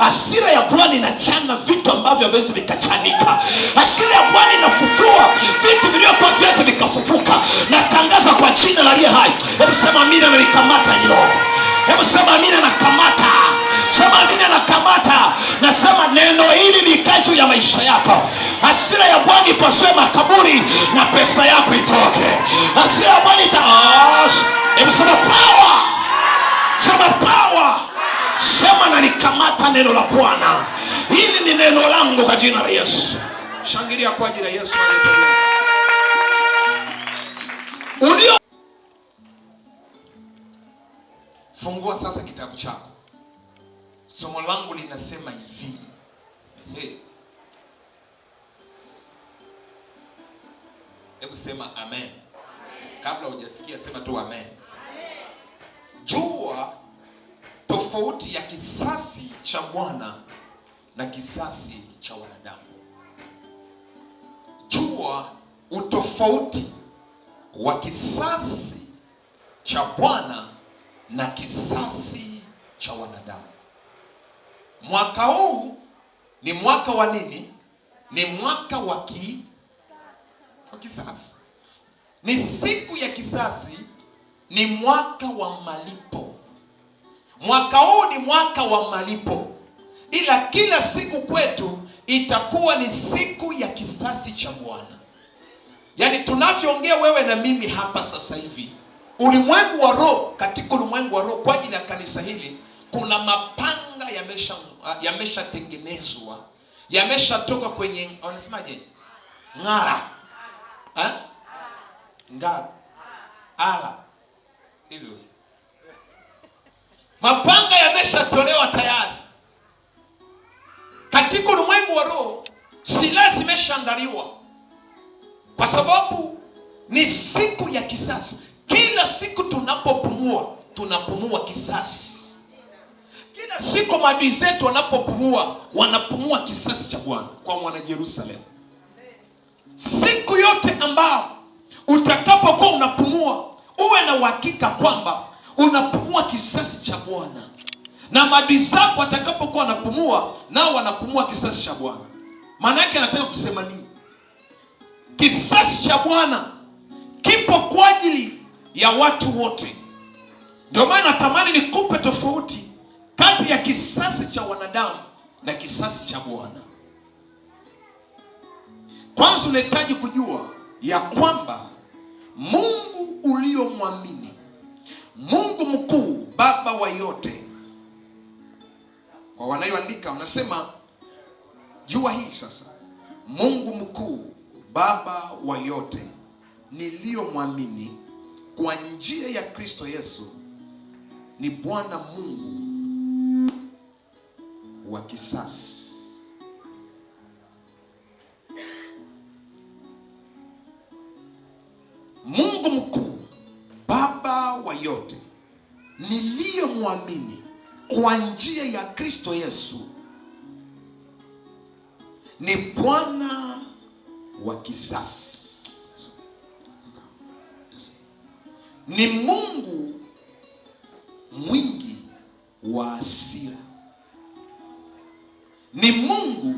Hasira ya Bwana inachana vitu ambavyo haviwezi vikachanika. Hasira ya Bwana inafufua vitu vilivyokuwa haviwezi vikafufuka. Natangaza kwa jina la aliye hai. Hebu sema amina, nalikamata hilo. Hebu sema amina, nakamata. Sema amina, nakamata. Nasema neno hili likae juu ya maisha yako. Hasira ya Bwana ipasue makaburi na pesa yako itoke. Hasira ya Bwana hebu sema power. Sema power. Sema nalikamata neno la Bwana. Hili ni neno langu kwa jina la Yesu. Shangilia kwa jina la Yesu. Ulio fungua sasa kitabu chako. Somo langu linasema hivi. Hebu sema amen. Kabla hujasikia sema tu amen. Jua tofauti ya kisasi cha Bwana na kisasi cha wanadamu. Jua utofauti wa kisasi cha Bwana na kisasi cha wanadamu. Mwaka huu ni mwaka wa nini? Ni mwaka wa kisasi. Ni siku ya kisasi, ni mwaka wa malipo. Mwaka huu ni mwaka wa malipo. Ila kila siku kwetu itakuwa ni siku ya kisasi cha Bwana. Yaani tunavyoongea wewe na mimi hapa sasa hivi, ulimwengu wa roho, katika ulimwengu wa roho kwa ajili ya kanisa hili kuna mapanga yameshatengenezwa, yameshatoka kwenye wanasemaje? Ngara. Ngara. Ala. Hivyo. Mapanga yameshatolewa tayari. Katika ulimwengu wa roho silaha zimeshaandaliwa. Kwa sababu ni siku ya kisasi. Kila siku tunapopumua, tunapumua kisasi. Kila siku maadui zetu wanapopumua, wanapumua kisasi cha Bwana kwa mwana Yerusalemu. Siku yote ambao utakapokuwa unapumua, uwe na uhakika kwamba unapumua kisasi cha Bwana. Na maadui zako watakapokuwa wanapumua, nao wanapumua kisasi cha Bwana. Maana yake anataka kusema nini? Kisasi cha Bwana kipo kwa ajili ya watu wote. Ndio maana natamani nikupe tofauti kati ya kisasi cha wanadamu na kisasi cha Bwana. Kwanza unahitaji kujua ya kwamba Mungu uliyomwamini, Mungu mkuu, Baba wa yote. Kwa wanayoandika wanasema jua hii sasa, Mungu mkuu, Baba wa yote, niliyomwamini kwa njia ya Kristo Yesu, ni Bwana Mungu wa kisasi. Mungu mkuu, Baba wa yote, niliyomwamini kwa njia ya Kristo Yesu, ni Bwana wa kisasi. Ni Mungu mwingi wa hasira. Ni Mungu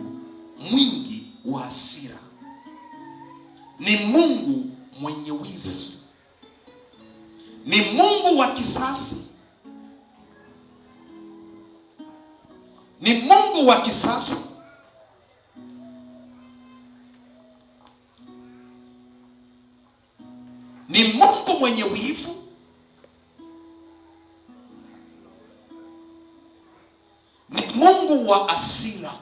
mwingi wa hasira. Ni Mungu mwenye wivu. Ni Mungu wa kisasi. Ni Mungu wa kisasi. Ni Mungu mwenye wivu. Ni Mungu wa hasira.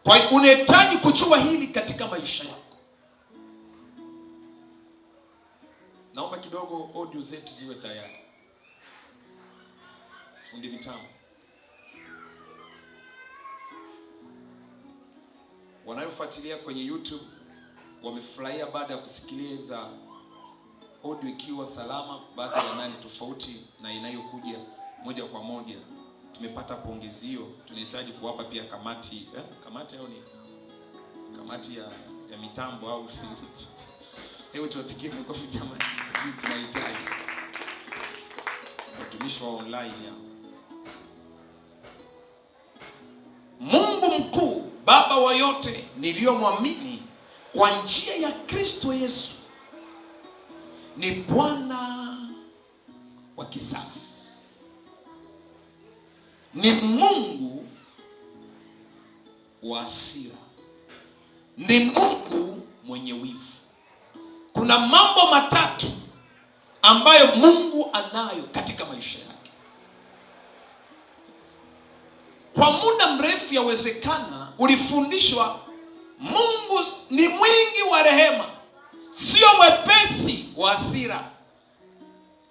Kwa hiyo unahitaji kujua hili katika maisha yako. Naomba kidogo audio zetu ziwe tayari. Fundi mitambo. Wanayofuatilia kwenye YouTube wamefurahia baada ya kusikiliza audio ikiwa salama, baada ya nani tofauti na inayokuja moja kwa moja. Tumepata pongezio, tunahitaji kuwapa pia kamati au ni kamati ya mitambo au hebu tuwapigie makofi jamani, sisi tunahitaji. watumishi wa online ya Mungu mkuu, Baba wa yote, niliyomwamini kwa njia ya Kristo Yesu, ni Bwana wa kisasi, ni Mungu wa hasira, ni Mungu mwenye wivu. Kuna mambo matatu ambayo Mungu anayo katika maisha yake. Kwa muda mrefu yawezekana ulifundishwa Mungu ni mwingi wa rehema, sio mwepesi wa hasira.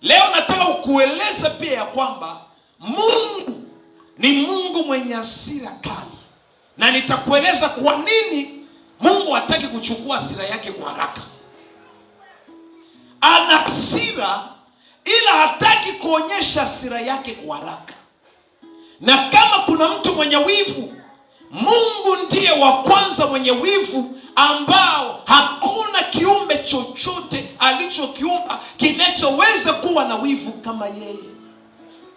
Leo nataka ukueleza pia ya kwamba Mungu ni Mungu mwenye hasira kali, na nitakueleza kwa nini Mungu hataki kuchukua hasira yake kwa haraka. Ana hasira ila hataki kuonyesha hasira yake kwa haraka. Na kama kuna mtu mwenye wivu, Mungu ndiye wa kwanza mwenye wivu, ambao hakuna kiumbe chochote alichokiumba kinachoweza kuwa na wivu kama yeye.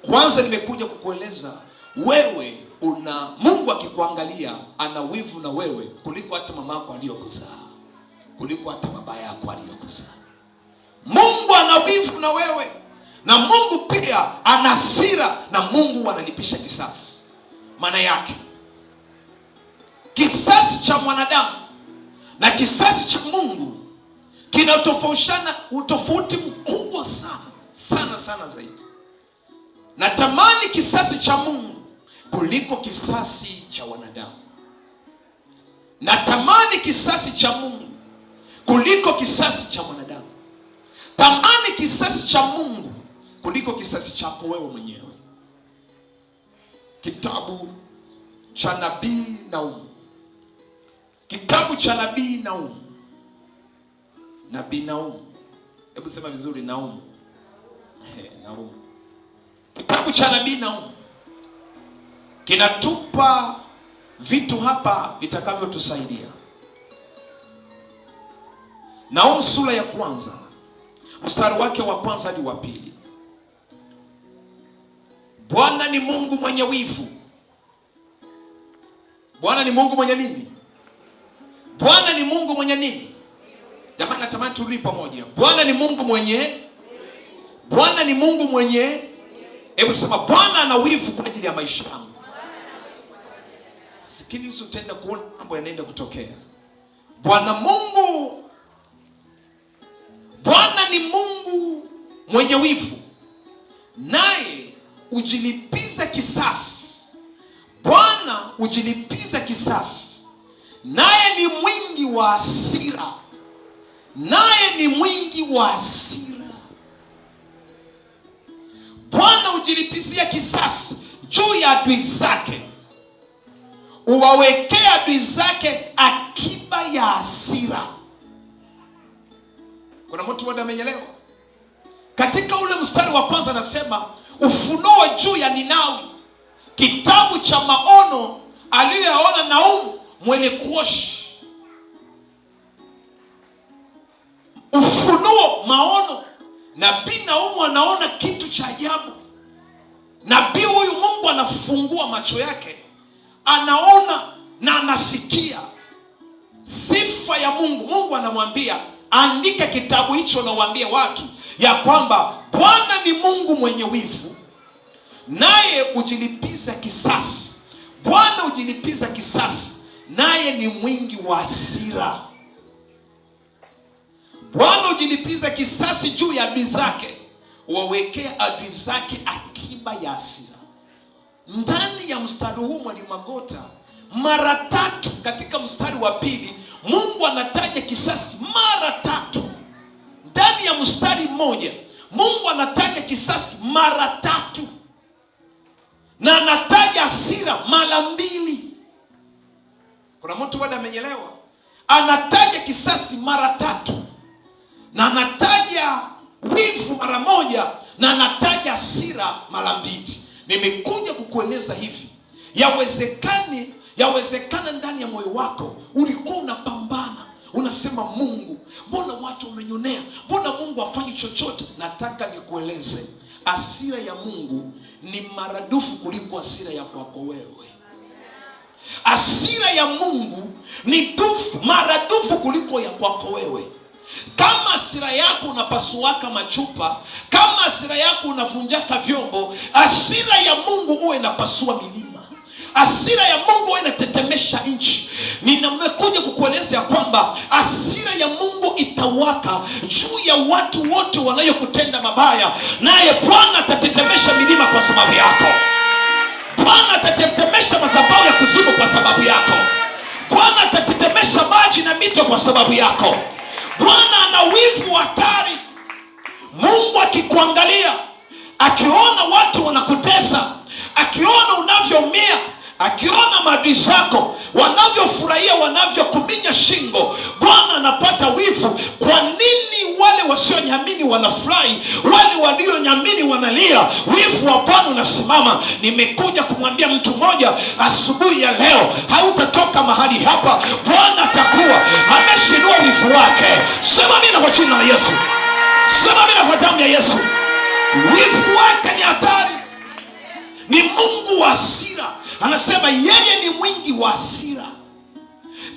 Kwanza nimekuja kukueleza wewe una Mungu akikuangalia ana wivu na wewe kuliko hata mama yako aliyokuzaa, kuliko hata baba yako aliyokuzaa. Mungu ana wivu na wewe, na Mungu pia ana hasira, na Mungu analipisha kisasi. Maana yake kisasi cha mwanadamu na kisasi cha Mungu kina utofauti mkubwa sana zaidi. Natamani kisasi cha Mungu kuliko kisasi cha wanadamu. Natamani kisasi cha Mungu kuliko kisasi cha wanadamu. Tamani kisasi cha Mungu kuliko kisasi chako wewe mwenyewe. Kitabu cha nabii Naum. Kitabu cha nabii Naum. Nabii Naum. Hebu sema vizuri, Naum. Naum. Kitabu cha nabii Naum kinatupa vitu hapa vitakavyotusaidia. Naum sura ya kwanza, mstari wake wa kwanza hadi wa pili. Bwana ni Mungu mwenye wivu. Bwana ni Mungu mwenye nini? Bwana ni Mungu mwenye nini? Jamani, natamani turudi pamoja. Bwana ni Mungu mwenye. Bwana ni Mungu mwenye. Hebu sema, Bwana ana wivu kwa ajili ya maisha yangu. Sikiliza, utaenda kuona mambo yanaenda kutokea. Bwana ni Mungu mwenye wivu, naye ujilipiza kisasi. Bwana ujilipiza kisasi, naye ni mwingi wa hasira. Naye ni mwingi wa hasira. Bwana ujilipizia kisasi juu ya adui zake, uwawekea adui zake akiba ya hasira. Kuna mtu mmoja amenyelewa? Katika ule mstari wa kwanza anasema ufunuo juu ya Ninawi, kitabu cha maono aliyoyaona Naum mwenye Kuoshi. Ufunuo, maono. Nabii Naum anaona kitu cha ajabu. Nabii huyu Mungu anafungua macho yake, anaona na anasikia sifa ya Mungu. Mungu anamwambia andika kitabu hicho na waambie watu ya kwamba Bwana ni Mungu mwenye wivu, naye ujilipiza kisasi. Bwana ujilipiza kisasi, naye ni mwingi wa hasira. Bwana ujilipiza kisasi juu ya adui zake, uwawekea adui zake akiba ya hasira. Ndani ya mstari huu Mwalimu Magota mara tatu, katika mstari wa pili Mungu anataja kisasi mara tatu. Ndani ya mstari mmoja Mungu anataja kisasi mara tatu, na anataja hasira mara mbili. Kuna mtu bado amenyelewa? Anataja kisasi mara tatu, na anataja wivu mara moja, na anataja hasira mara mbili. Nimekuja kukueleza hivi, yawezekana ndani ya moyo wako ulikuwa unapambana, unasema Mungu, mbona watu wamenionea? Mbona Mungu hafanyi chochote? Nataka nikueleze, hasira ya Mungu ni maradufu kuliko hasira ya kwako wewe. Hasira ya Mungu ni maradufu kuliko ya kwako wewe. Kama hasira yako unapasuaka machupa, kama hasira yako unavunjaka vyombo, hasira ya Mungu huwa inapasua milima. Hasira ya Mungu huwa inatetemesha nchi. Nimekuja kukueleza ya kwamba hasira ya Mungu itawaka juu ya watu wote wanayokutenda mabaya, naye Bwana atatetemesha milima kwa sababu yako. Bwana atatetemesha madhabahu ya kuzimu kwa sababu yako. Bwana atatetemesha maji na mito kwa sababu yako. Bwana ana wivu hatari. Mungu akikuangalia, akiona watu wanakutesa, akiona unavyoumia, akiona maadui zako wanavyofurahia, wanavyokuminya shingo, Bwana anapata wivu. Kwa nini wale wasionyamini wanafurahi, wale walionyamini wanalia? Wivu wa Bwana unasimama. Nimekuja kumwambia mtu mmoja asubuhi ya leo, hautatoka mahali hapa. Bwana atakuwa ameshinua wivu wake. Sema amina kwa jina la Yesu. Sema amina kwa damu ya Yesu. Wivu wake ni hatari. Ni Mungu wa hasira. Anasema yeye ni mwingi wa hasira.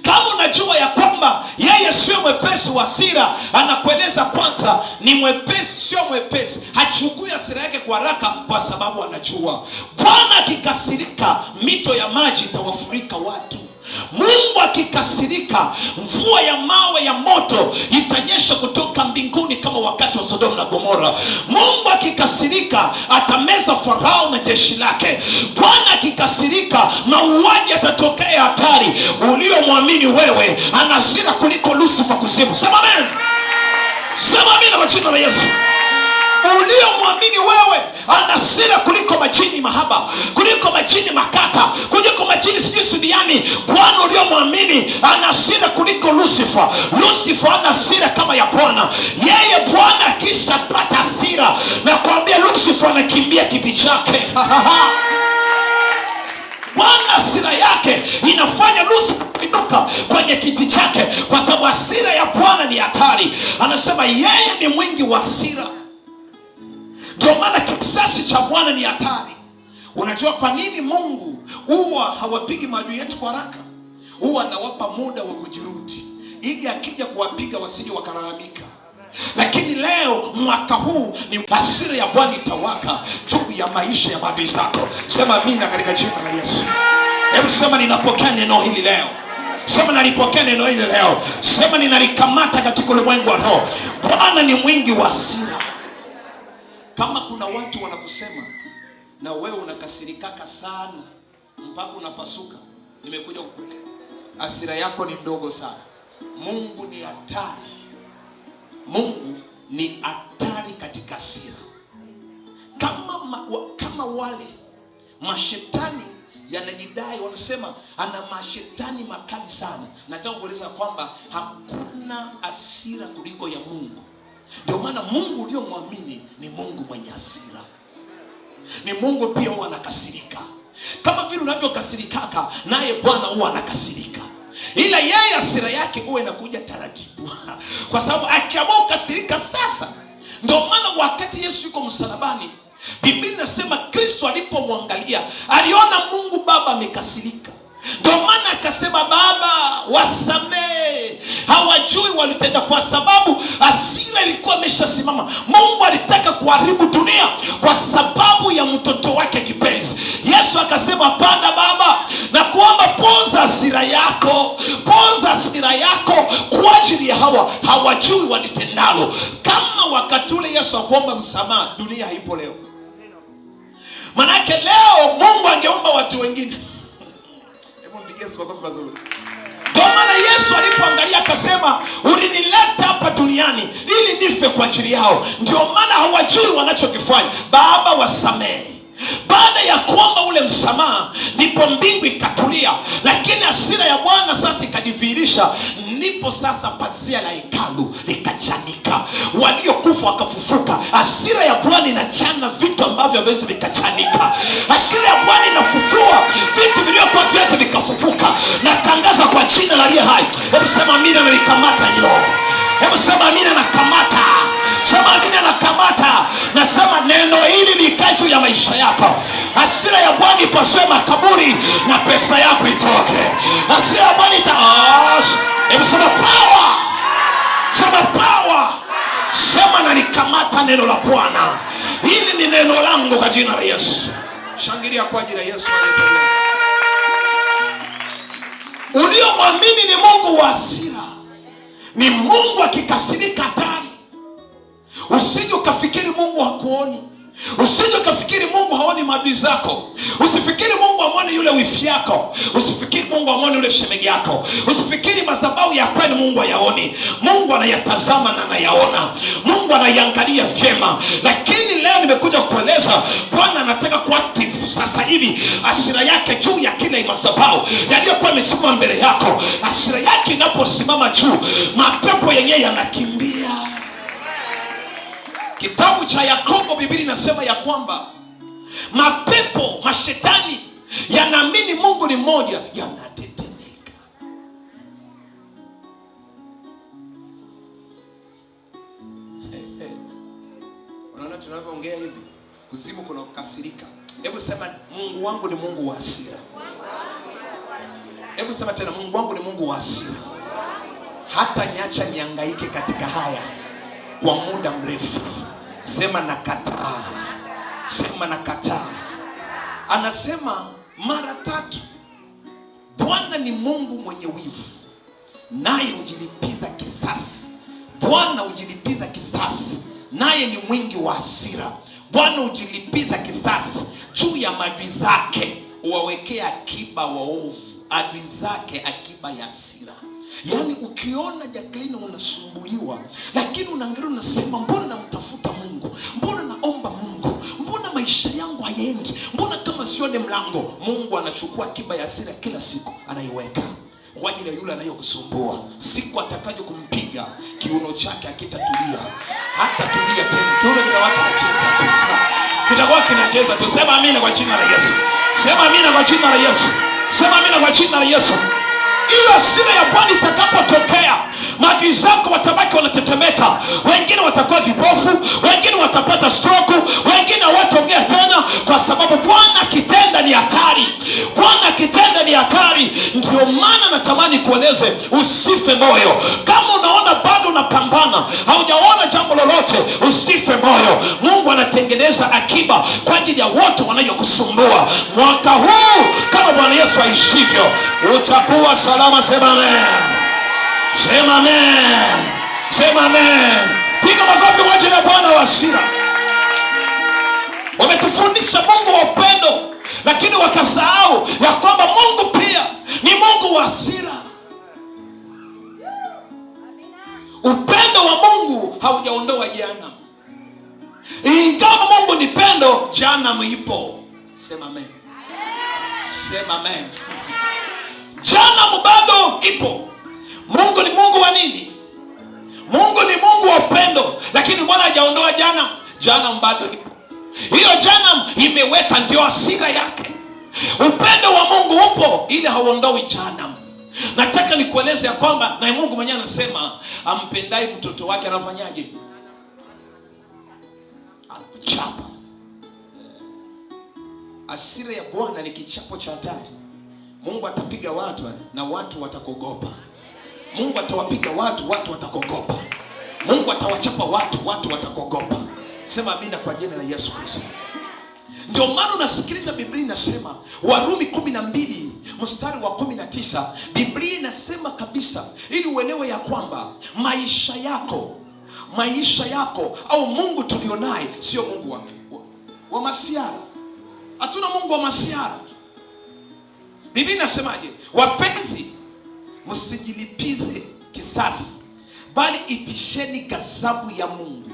Kama unajua ya kwamba yeye sio mwepesi wa hasira, anakueleza kwanza ni mwepesi, sio mwepesi. Hachukui hasira yake kwa haraka kwa sababu anajua Bwana akikasirika mito ya maji itawafurika watu. Mungu akikasirika mvua ya mawe ya moto itanyesha kutoka mbinguni kama wakati wa Sodoma na Gomora. Mungu akikasirika atameza Farao na jeshi lake. Bwana akikasirika mauaji yatatokea hatari. Uliomwamini wewe ana hasira kuliko Lucifer kuzimu. Sema amen. Sema amina kwa jina la Yesu. Uliomwamini wewe ana hasira kuliko majini mahaba, kuliko majini makata, kuliko majini sijui subiani. Bwana uliomwamini ana hasira kuliko Lucifer. Lucifer ana hasira kama ya Bwana. Yeye Bwana akishapata hasira, na kuambia Lucifer anakimbia kiti chake. Bwana hasira yake inafanya Lucifer kuinuka kwenye kiti chake, kwa sababu hasira ya Bwana ni hatari. Anasema yeye ni mwingi wa hasira. Ndio maana kisasi cha Bwana ni hatari. Unajua kwa nini Mungu huwa hawapigi maadui yetu kwa haraka? Huwa anawapa muda wa kujirudi, ili akija kuwapiga wasije wakalalamika. Lakini leo mwaka huu ni hasira ya Bwana itawaka juu ya maisha ya maadui zako. Sema amina katika jina la Yesu. Hebu sema ninapokea neno hili leo. Sema nalipokea neno hili leo. Sema ninalikamata katika ulimwengu wa roho. Bwana ni mwingi wa hasira. Kama kuna watu wanakusema na wewe unakasirikaka sana mpaka unapasuka, nimekuja kukueleza hasira yako ni ndogo sana. Mungu ni hatari. Mungu ni hatari katika hasira. Kama wale mashetani yanajidai, wanasema ana mashetani makali sana. Nataka kueleza kwamba hakuna hasira kuliko ya Mungu. Ndio maana Mungu uliyomwamini ni Mungu mwenye hasira. Ni Mungu pia huwa anakasirika. Kama vile unavyokasirikaka, naye Bwana huwa anakasirika. Ila yeye hasira yake huwa inakuja taratibu. Kwa sababu akiamua kukasirika sasa. Ndio maana wakati Yesu yuko msalabani, Biblia inasema Kristo alipomwangalia aliona Mungu Baba amekasirika. Ndio maana akasema, Baba wasamehe, hawajui walitenda. Kwa sababu hasira ilikuwa imeshasimama. Mungu alitaka kuharibu dunia kwa sababu ya mtoto wake kipenzi. Yesu akasema, hapana Baba, na kuomba poza hasira yako, poza hasira yako kwa ajili ya hawa, hawajui walitendalo. Kama wakati ule Yesu akuomba msamaha, dunia haipo leo. Manake leo Mungu angeomba watu wengine. Kwa maana Yesu alipoangalia akasema, ulinileta hapa duniani ili nife kwa ajili yao. Ndio maana hawajui wanachokifanya. Baba wasamehe. Baada ya kuomba ule msamaha, ndipo mbingu ikatulia. Lakini hasira ya Bwana sasa ikadhihirisha. Ndipo sasa pazia la hekalu likachanika, waliokufa wakafufuka. Hasira ya Bwana inachana vitu ambavyo haviwezi vikachanika. Hasira ya Bwana inafufua vitu vilivyokuwa viwezi vikafufuka. Natangaza kwa jina la aliye hai. Hebu sema amina na likamata hilo. Hebu sema amina, nakamata. Sema amina, nakamata. Nasema neno hili likae juu ya maisha yako. Hasira ya Bwana ipasue makaburi na pesa yako itoke. Hasira ya Bwana hebu sema power. Sema power. Sema nalikamata neno la Bwana. Hili ni neno langu kwa jina la Yesu. Shangilia kwa jina la Yesu. Uliomwamini ni Mungu wa hasira. Ni Mungu akikasirika hatari. Usije ukafikiri Mungu hakuoni. Usije ukafikiri Mungu haoni maadui zako. Usifikiri Mungu hamuoni yule wifi yako. Usifikiri Mungu hamuoni yule shemeji yako. Usifikiri madhabahu ya kwenu Mungu hayaoni. Mungu anayatazama na anayaona. Mungu anaiangalia vyema. Lakini leo nimekuja kueleza Bwana anataka kuactive sasa hivi hasira yake juu ya kila madhabahu yaliyokuwa yamesimama mbele yako. Hasira yake inaposimama juu, mapepo yenyewe yanakimbia. Kitabu cha Yakobo Biblia inasema ya kwamba mapepo, mashetani yanaamini Mungu ni mmoja, yanatetemeka. Unaona tunavyoongea hivi, kuzimu kuna kukasirika. Hebu sema Mungu wangu ni Mungu wa hasira. Hebu sema tena, Mungu wangu ni Mungu wa hasira. Hata niacha nihangaike katika haya kwa muda mrefu. Sema nakataa. Sema nakataa. Anasema mara 3. Bwana ni Mungu mwenye wivu, naye hujilipiza kisasi. Bwana hujilipiza kisasi, naye ni mwingi wa hasira. Bwana hujilipiza kisasi juu ya maadui zake, uwawekea akiba waovu. Adui zake akiba ya hasira. Yaani ukiona Jacqueline unasumbuliwa, lakini unaangalia unasema mbona namtafuta Mungu? Mbona naomba Mungu? Mbona maisha yangu hayendi? Mbona kama sione mlango? Mungu anachukua akiba ya hasira kila siku anaiweka kwa ajili ya yule anayokusumbua. Siku atakaje kumpiga, kiuno chake akitatulia, hata tulia tena. Kiuno kinawaka kinacheza tu. Kinawaka kinacheza tu. Sema amina kwa jina la Yesu. Sema amina kwa jina la Yesu. Sema amina kwa jina la Yesu. Ila hasira ya Bwana itakapotokea, maadui zako watabaki wanatetemeka. Wengine watakuwa vipofu, wengine watapata stroke, wengine hawataongea tena, kwa sababu Bwana akitenda ni hatari. Bwana akitenda ni hatari. Ndio maana natamani kueleze usife moyo. Kama unaona bado unapambana, haujaona jambo lolote, usife moyo. Mungu anatengeneza akiba kwa ajili ya wote wanayokusumbua. Mwaka huu kama Bwana Yesu aishivyo, utakuwa salama. Sema amen. Sema amen. Sema amen. Piga makofi kwa ajili ya Bwana wa hasira. Wametufundisha Mungu wa upendo, lakini wakasahau ya kwamba Mungu pia ni Mungu wa hasira. Upendo wa Mungu haujaondoa jehanamu. Ingawa Mungu ni pendo, jehanamu ipo. Sema amen. Sema amen. Jehanamu bado ipo. Mungu ni Mungu wa nini? Mungu ni Mungu wa upendo, lakini Bwana hajaondoa jehanamu. Jehanamu bado ipo. Hiyo jehanamu imeweka ndio hasira yake. Upendo wa Mungu upo ili hauondoi jehanamu. Nataka nikueleze ya kwamba na Mungu mwenyewe anasema ampendai mtoto wake anafanyaje? Anamchapa. Hasira ya Bwana ni kichapo cha hatari. Mungu atapiga watu na watu watakogopa. Mungu atawapiga watu, watu watakogopa. Mungu atawachapa watu, watu watakogopa. Sema amina kwa jina la Yesu Kristo. Ndio maana unasikiliza Biblia inasema, Warumi 12 mstari wa 19, Biblia inasema kabisa ili uelewe ya kwamba maisha yako au Mungu tulionaye sio Mungu wa masiara. Hatuna Mungu wa masiara tu. Biblia inasemaje? Wapenzi, msijilipize kisasi, bali ipisheni ghadhabu ya Mungu.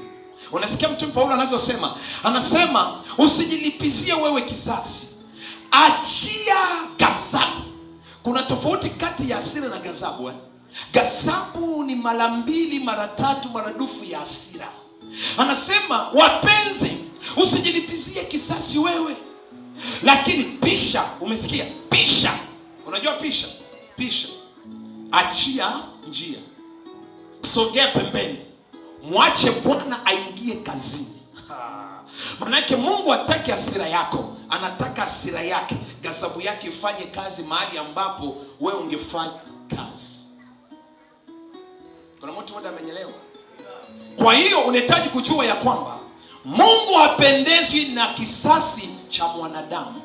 Unasikia Mtume Paulo anavyosema? Anasema usijilipizie wewe kisasi, achia ghadhabu. Kuna tofauti kati ya hasira na ghadhabu. Ghadhabu ni mara 2, mara 3, maradufu ya hasira. Anasema wapenzi, usijilipizie kisasi wewe, lakini pisha. Umesikia? Pisha. Unajua pisha? Pisha. Achia njia. Sogea pembeni. Mwache Bwana aingie kazini. Manake Mungu hataki hasira yako, anataka hasira yake, ghadhabu yake ifanye kazi mahali ambapo wewe ungefanya kazi. Kuna mtu mmoja amenyelewa? Kwa hiyo unahitaji kujua ya kwamba Mungu hapendezwi na kisasi cha mwanadamu.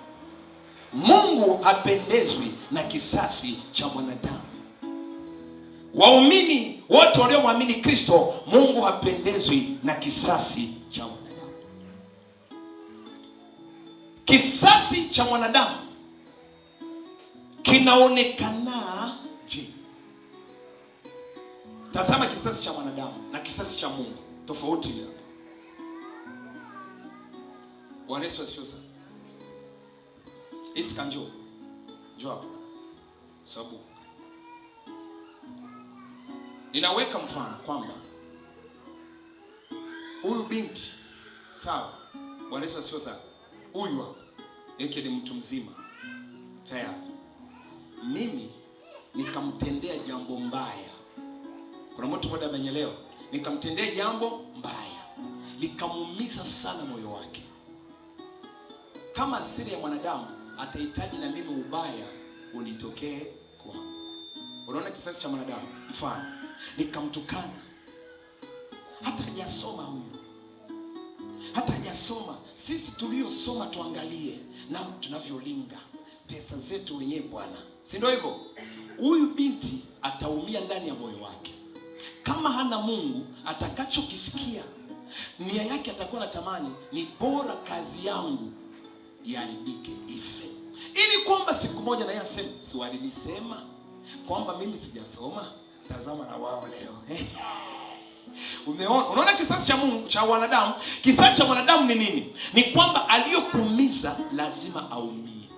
Mungu hapendezwi na kisasi cha mwanadamu. Waumini wote waliomwamini Kristo, Mungu hapendezwi na kisasi cha mwanadamu. Kisasi cha mwanadamu kinaonekana je? Tazama kisasi cha mwanadamu na kisasi cha Mungu, tofauti hapa. Bwana Yesu asifiwe sana. Iska njoo hapa. Sababu ninaweka mfano kwamba huyu binti, sawa, Bwana Yesu asifiwe sana, huyu hapa yake ni mtu mzima tayari, mimi nikamtendea jambo mbaya. Kuna mtu mmoja amenyelewa, nikamtendea jambo mbaya, likamuumiza sana moyo wake. Kama asili ya mwanadamu atahitaji na mimi ubaya unitokee kwangu. Unaona kisasi cha mwanadamu? Mfano, nikamtukana, hata hajasoma huyu, hata hajasoma. Sisi tuliosoma tuangalie na tunavyolinga pesa zetu wenyewe bwana, si ndio hivyo? Huyu binti ataumia ndani ya moyo wake. Kama hana Mungu, atakachokisikia nia yake atakuwa natamani ni bora kazi yangu iharibike, ife, ili kwamba siku moja na yeye aseme, si walinisema kwamba mimi sijasoma, tazama na wao leo. Umeona? Unaona kisasi cha Mungu cha wanadamu? Kisasi cha wanadamu ni nini? Ni kwamba aliyokuumiza lazima aumie.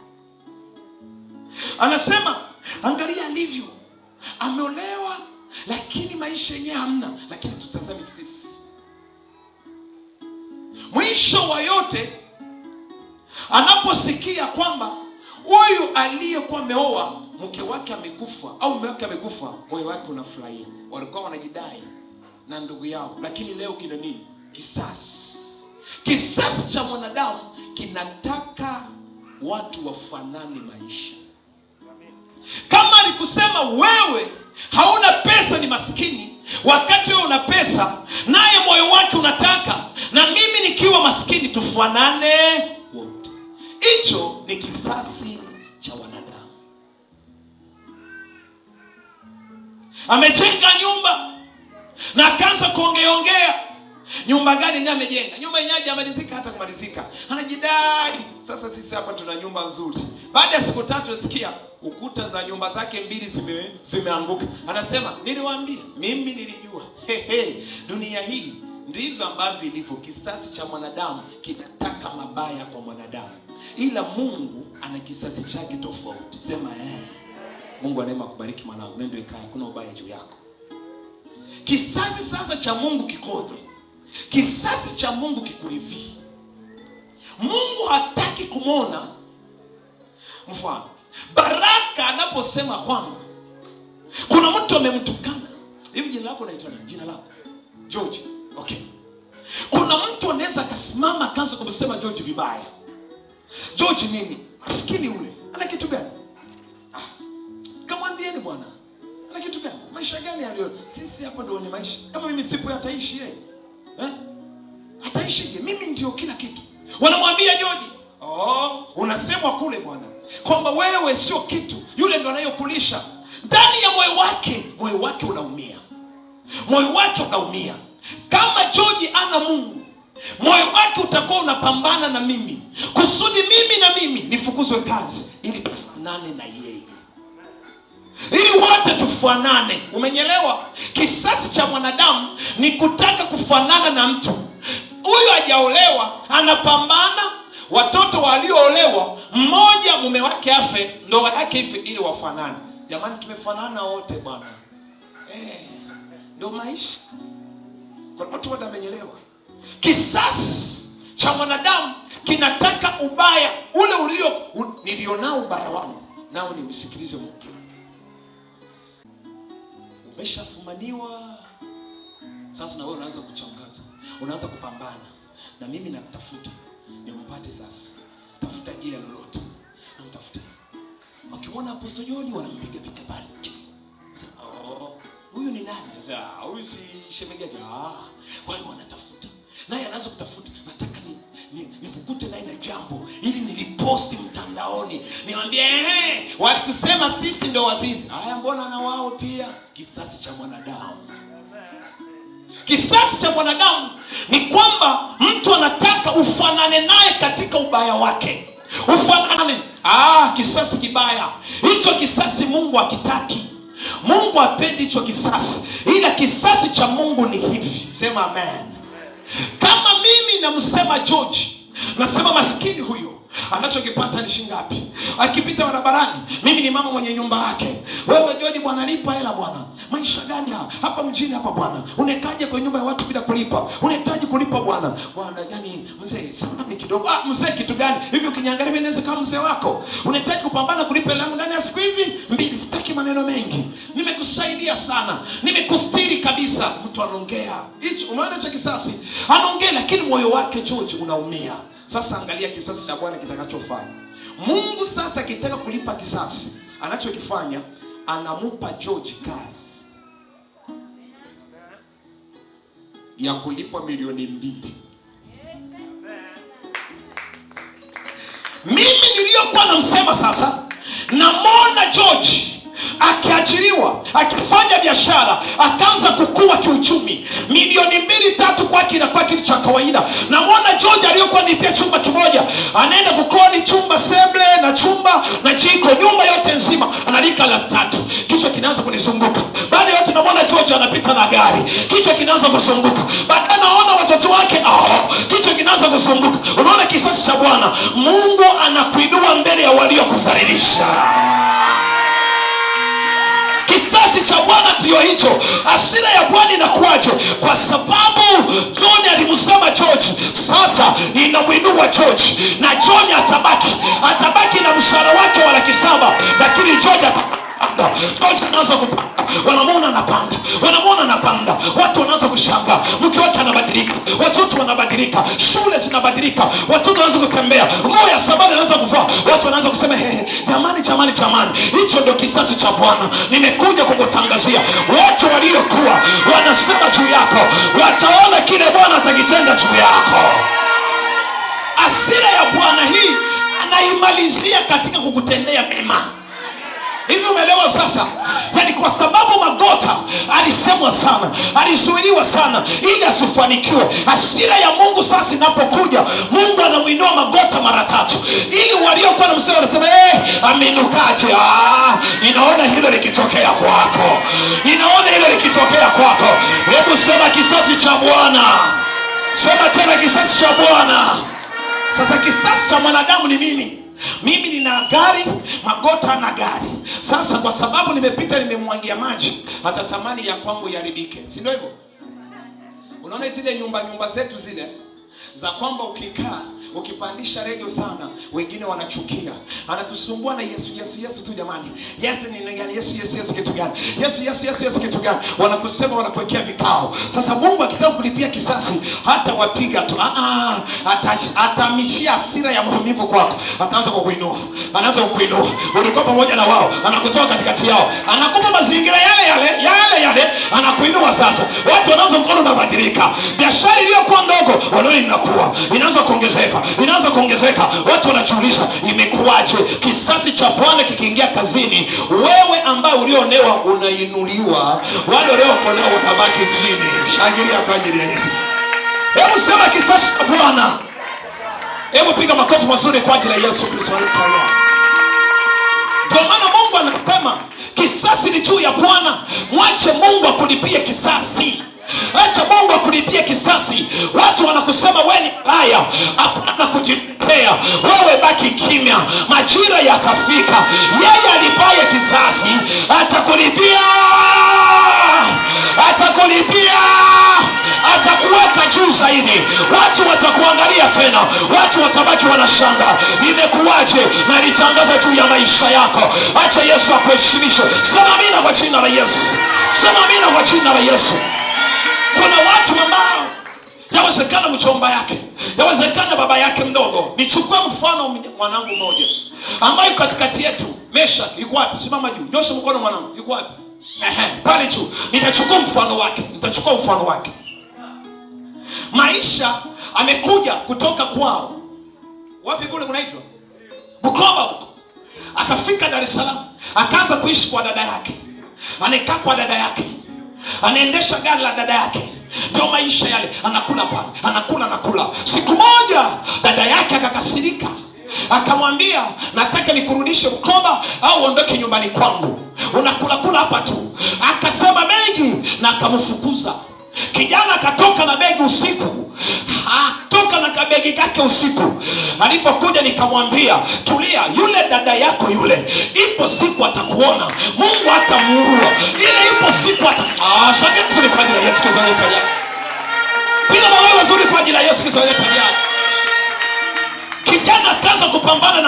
Anasema angalia alivyo, ameolewa lakini maisha yenyewe hamna. Lakini tutazame sisi, mwisho wa yote anaposikia kwamba huyu aliyekuwa ameoa mke wake amekufa au mume wake amekufa, moyo wake unafurahia. Walikuwa wanajidai na ndugu yao, lakini leo kina nini? Kisasi. Kisasi cha mwanadamu kinataka watu wafanane maisha. Kama alikusema wewe hauna pesa, ni maskini, wakati wewe una pesa, naye moyo wake unataka na mimi nikiwa maskini tufanane wote. Hicho ni kisasi cha wanadamu. Amejenga nyumba na akaanza kuongeongea, nyumba gani nyame amejenga? Nyumba yenyewe hajamalizika hata kumalizika, anajidai sasa sisi hapa tuna nyumba nzuri. Baada ya siku 3 nasikia ukuta za nyumba zake 2 zimeanguka. Anasema niliwaambia, mimi nilijua. Dunia hii ndivyo ambavyo ilivyo. Kisasi cha mwanadamu kinataka mabaya kwa mwanadamu, ila Mungu ana kisasi chake tofauti. Sema Mungu anaema kubariki mwanangu, nenda ikae, kuna ubaya juu yako. Kisasi sasa cha Mungu kikoje? Kisasi cha Mungu kiko hivi. Mungu hataki kumwona, mfano Baraka anaposema kwamba kuna mtu amemtukana hivi. Jina lako naitwa nani? Jina lako George. Okay. Kuna mtu anaweza akasimama akaanza kumsema George vibaya. George nini? Maskini ule. Ana kitu gani? Kamwambieni bwana. Ana kitu gani? Maisha gani aliyo? Sisi hapa ndio ni maisha. Kama mimi sipo ataishi yeye. Ataishije? Mimi ndio kila kitu. Wanamwambia George, unasemwa kule bwana kwamba wewe sio kitu, yule ndo anayokulisha. Ndani ya moyo wake unaumia. Moyo wake unaumia. Kama George ana Mungu, moyo wake utakuwa unapambana na mimi kusudi mimi nifukuzwe kazi ili tufanane na yeye, ili wote tufanane. Umenyelewa? Kisasi cha mwanadamu ni kutaka kufanana na mtu. Huyu hajaolewa anapambana, watoto walioolewa, mmoja mume wake afe, ndoa yake ife ili wafanane. Jamani, tumefanana wote bwana. Ndio maisha. Kwa watu wamenyelewa. Kisasi cha mwanadamu kinataka ubaya ule nilionao ubaya wangu nao nimsikilize Mungu. Umeshafumaniwa. Sasa na wewe unaanza kuchangaza, unaanza kupambana. Na mimi nakutafuta nimpate sasa. Tafuta gia lolote. Namtafuta. Wakiona Apostle John wanampiga piga pale. Sasa huyu ni nani? Sasa huyu si shemeji yake. Wale wanatafuta. Naye anaanza kutafuta. Nataka nikukute naye na jambo ili niliposti mtandaoni. Niwaambie walitusema sisi ndo wazizi. Haya, mbona na wao pia? Kisasi cha mwanadamu. Kisasi cha mwanadamu ni kwamba mtu anataka ufanane naye katika ubaya wake. Ufanane. Kisasi kibaya. Hicho kisasi Mungu hakitaki. Mungu hapendi hicho kisasi. Ila kisasi cha Mungu ni hivi. Sema amen. Kama mimi namsema George, nasema maskini huyo anachokipata ni shingapi? Akipita barabarani, mimi ni mama mwenye nyumba yake. Wewe George bwana, lipa hela bwana. Maisha gani hapa mjini hapa bwana? Unekaje kwa nyumba ya watu bila kulipa? Unahitaji kulipa bwana. Bwana yani mzee samani kidogo. Mzee kitu gani? Hivi ukiniangalia mimi naweza kama mzee wako. Unahitaji kupambana kulipa hela yangu ndani ya siku hizi 2. Sitaki maneno mengi. Nimekusaidia sana. Nimekustiri kabisa. Mtu anaongea. Hicho umeona hicho kisasi? Anaongea lakini moyo wake George unaumia. Sasa angalia kisasi cha Bwana kitakachofanya. Mungu sasa akitaka kulipa kisasi, anachokifanya anamupa George kazi ya kulipwa milioni 2. Mimi niliyokuwa namsema sasa, namwona George akiajiriwa, akifanya biashara, akaanza kukua kiuchumi. Milioni 2-3 kwake inakuwa kitu cha kawaida. Namwona George aliyokuwa nipia chumba kimoja, anaenda kukodi chumba seble na chumba na jiko, nyumba yote nzima analika 300,000. Kichwa kinaanza kunizunguka. Baada yote namwona George anapita na gari, kichwa kinaanza kuzunguka. Baada naona watoto wake, kichwa kinaanza kuzunguka. Unaona kisasi cha Bwana. Mungu anakuinua mbele ya waliokudhalilisha. Kisasi cha Bwana ndio hicho. Hasira ya Bwana inakuaje? Kwa sababu John alimsema George, sasa ninamuinua George, na John atabaki na mshahara wake wa 700,000, lakini George anaanza kupanda. Wanamuona anapanda. Watu wanaanza kushanga. Mke wake anabadilika. Watoto wanabadilika. Shule zinabadilika. Watoto wanaanza kutembea. Nguo ya sabani anaanza kuvaa. Watu wanaanza kusema jamani. Hicho ndio kisasi cha Bwana. Nimekuja kukutangazia. Watu waliokuwa wanasema juu yako wataona kile Bwana atakitenda juu yako. Hasira ya Bwana hii anaimalizia katika kukutendea mema. Hivi umeelewa sasa? Yaani kwa sababu Magota alisemwa sana, alizuiliwa sana ili asifanikiwe. Hasira ya Mungu sasa inapokuja, Mungu anamuinua Magota mara 3 ili waliokuwa na msema wanasema ameinukaje? Ninaona hilo likitokea kwako. Hebu sema kisasi cha Bwana. Sema tena kisasi cha Bwana. Sasa kisasi cha mwanadamu ni nini? Mimi nina gari, Magota ana gari. Sasa kwa sababu nimepita nimemwangia maji, atatamani ya kwangu iharibike. Si ndio hivyo? Unaona zile nyumba zetu zile za kwamba ukikaa ukipandisha redio sana wengine wanachukia. Anatusumbua na Yesu tu jamani. Yesu ni gani? Yesu kitu gani? Yesu kitu gani? Wanakusema, wanakuwekea vikao. Sasa Mungu akitaka kulipia kisasi hata wapiga tu. Atamishia hasira ya maumivu kwako. Ataanza kukuinua. Ulikuwa pamoja na wao, anakutoa katikati yao. Anakupa mazingira yale, anakuinua sasa. Watu wanaanza mkono na badilika. Biashara iliyokuwa ndogo wanaona inaanza kuongezeka. Watu wanajiuliza imekuaje? Kisasi cha Bwana kikiingia kazini, wewe ambaye ulionewa unainuliwa, wale waliokolewa wanabaki chini. Shangilia kwa ajili ya Yesu. Hebu sema kisasi cha Bwana. Hebu piga makofi mazuri kwa ajili ya Yesu Kristo. Kwa maana Mungu anasema kisasi ni juu ya Bwana. Mwache Mungu akulipie kisasi. Acha Mungu akulipie kisasi. Watu wanakusema wewe ni mbaya, hapana kujitetea. Wewe baki kimya. Majira yatafika. Yeye alipaye kisasi atakulipia. Atakuweka juu zaidi. Watu watakuangalia tena, watu watabaki wanashanga imekuwaje, na litangaza juu ya maisha yako. Acha Yesu akuheshimishe. Sema amina kwa jina la Yesu. Sema amina kwa jina la Yesu. Kuna watu ambao yawezekana mchomba yake, yawezekana baba yake mdogo. Nichukue mfano mwanangu mmoja ambaye katikati yetu. Meshaki yuko wapi? Simama juu, nyosha mkono mwanangu. Yuko wapi? Pale juu. Nitachukua mfano wake. Maisha amekuja kutoka kwao. Wapi kule kunaitwa? Bukoba huko. Akafika Dar es Salaam, akaanza kuishi kwa dada yake. Anakaa kwa dada yake. Anaendesha gari la dada yake. Ndio maisha yale, anakula pale, anakula. Siku moja dada yake akakasirika. Akamwambia, nataka nikurudishe Bukoba au uondoke nyumbani kwangu. Unakula hapa tu. Akasema mengi na akamfukuza. Kijana akatoka na begi usiku. Atoka na kabegi kake usiku. Alipokuja nikamwambia, tulia, yule dada yako yule, ipo siku atakuona. Mungu hatamuua. Ile ipo siku shangeni kwa ajili ya Yesu Kristo aliye. Piga mawe mazuri kwa ajili ya Yesu Kristo aliye. Kijana akaanza kupambana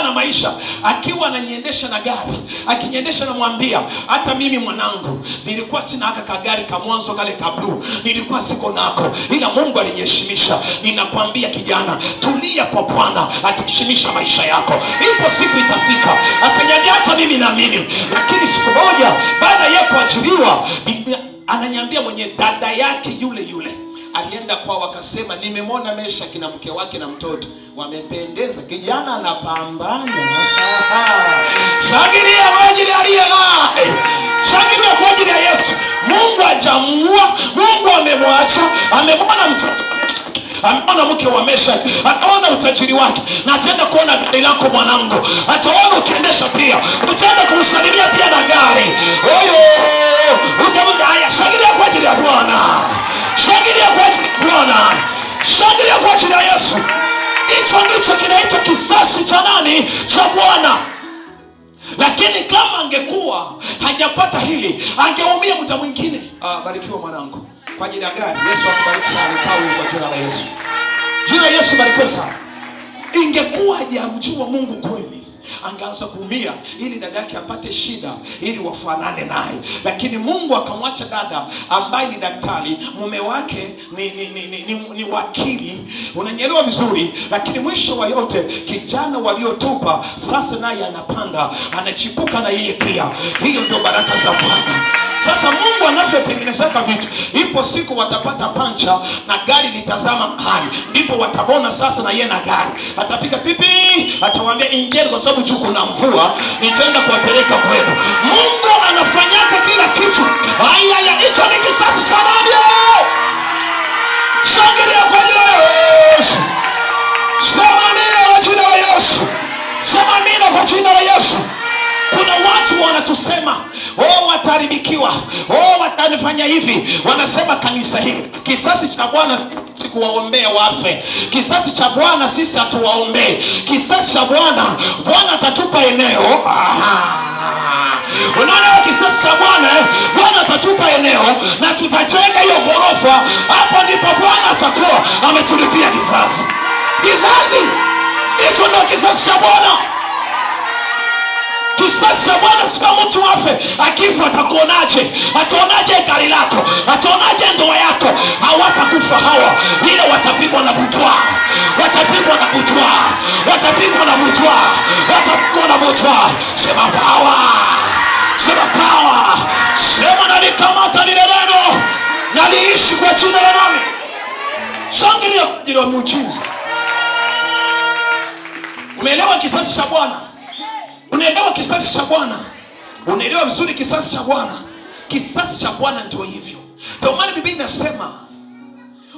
na maisha, akiwa ananiendesha na gari, akiniendesha namwambia, hata mimi mwanangu nilikuwa sina haka kagari ka mwanzo kale ka blue, nilikuwa siko nako, ila Mungu aliniheshimisha. Ninakwambia kijana, tulia kwa Bwana, ataheshimisha maisha yako. Ipo siku itafika. Akaniambia hata mimi naamini. Lakini siku moja baada ya kuachiliwa, ananiambia mwenye dada yake yule alienda kwao, akasema, nimemwona Meshaki na mke wake na mtoto wamependeza. Kijana anapambana. Shangilia kwa ajili ya aliye. Shangilia kwa ajili ya Yesu. Mungu hajamuua, Mungu amemwacha, amemwona mtoto, ameona mke wa Meshaki, ataona utajiri wake, na ataenda kuona gari lako mwanangu. Ataona ukiendesha pia, utaenda kumsalimia pia na gari. Haya, shangilia kwa ajili ya Bwana. Shangilia kwa ajili ya Bwana. Shangilia kwa ajili ya Yesu. Hicho ndicho kinaitwa kisasi cha nani? Cha Bwana. Lakini kama angekuwa hajapata hili, angeumia muda mwingine. Barikiwa mwanangu. Kwa ajili ya gari. Yesu akubariki sana. Kawe kwa jina la Yesu. Jina la Yesu barikiwa sana. Ingekuwa hajamjua Mungu kweli, angeanza kuumia ili dada yake apate shida ili wafanane naye. Lakini Mungu akamwacha dada ambaye ni daktari, mume wake ni wakili. Unanyelewa vizuri. Lakini mwisho wa yote, kijana waliotupa sasa naye anapanda, anachipuka na yeye pia. Hiyo ndio baraka za Bwana. Sasa Mungu anavyotengenezeka vitu, ipo siku watapata pancha na gari litazama mahali, ndipo watamona sasa na yeye na gari. Atapiga pipi, atawaambia ingieni kwa sababu juu kuna mvua, nitaenda kuwapeleka kwenu. Mungu anafanyaka kila kitu. Hicho ni kisasi cha nani? Shangilia kwa jina la Yesu. Sema amina kwa jina la Yesu. Sema amina kwa jina la Yesu. Kuna watu wanatusema, wataharibikiwa, watanifanya hivi. Wanasema kanisa hili, kisasi cha Bwana si kuwaombea wafe. Kisasi cha Bwana sisi hatuwaombee. Kisasi cha Bwana, Bwana atatupa eneo. Unaona, kisasi cha Bwana atatupa eneo na tutajenga hiyo ghorofa. Hapo ndipo Bwana atakuwa ametulipia kisasi. Hicho ndio kisasi cha Bwana. Kisasi cha Bwana kama mtu afe, akifa atakuonaje? Ataonaje gari lako? Ataonaje ndoa yako? Hawatakufa hawa, ile watapigwa na butwa. Sema power. Sema nalikamata lile neno, naliishi kwa jina la nani? Shangilia kwa ajili ya muujiza. Umeelewa kisasi cha Bwana? Unaelewa kisasi cha Bwana? Unaelewa vizuri kisasi cha Bwana? Kisasi cha Bwana ndio hivyo. Ndio maana Biblia inasema,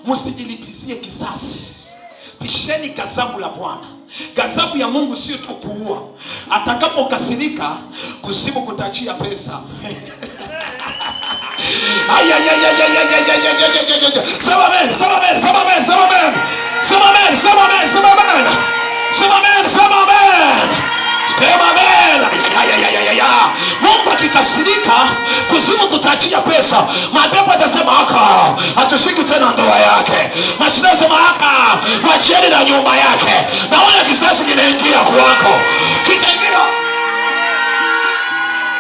msijilipizie kisasi, pisheni ghadhabu la Bwana. Ghadhabu ya Mungu sio tu kuua. Atakapokasirika, kusimu kutachia pesa. Sema amen. Mungu akikasirika, kuzimu kutachia pesa, mapepo atasema haka hatushiki tena ndoa yake. Mashida sema haka wachieni na nyumba yake. Naona kisasi kinaingia kwako. Kitaingia.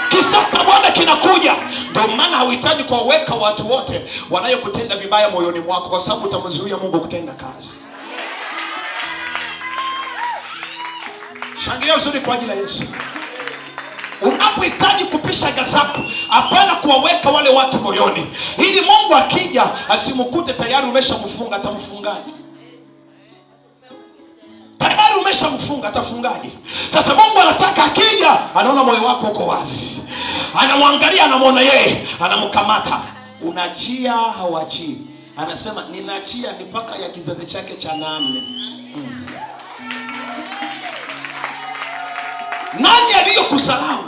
Kisasi Bwana kinakuja. Ndio maana hauhitaji kuwaweka watu wote wanayokutenda vibaya moyoni mwako, kwa sababu utamzuia Mungu kutenda kazi. Shangilia uzuri kwa ajili ya Yesu. Unapohitaji kupisha gazabu, hapana kuwaweka wale watu moyoni, ili Mungu akija asimkute tayari umeshamfunga. Atamfungaje? Tayari umeshamfunga, atafungaje? Sasa Mungu anataka akija, anaona moyo wako uko wazi, anamwangalia, anamwona yeye, anamkamata. Unachia hauachii? Anasema ninachia mipaka ya kizazi chake cha 8. Nani aliyokusalau?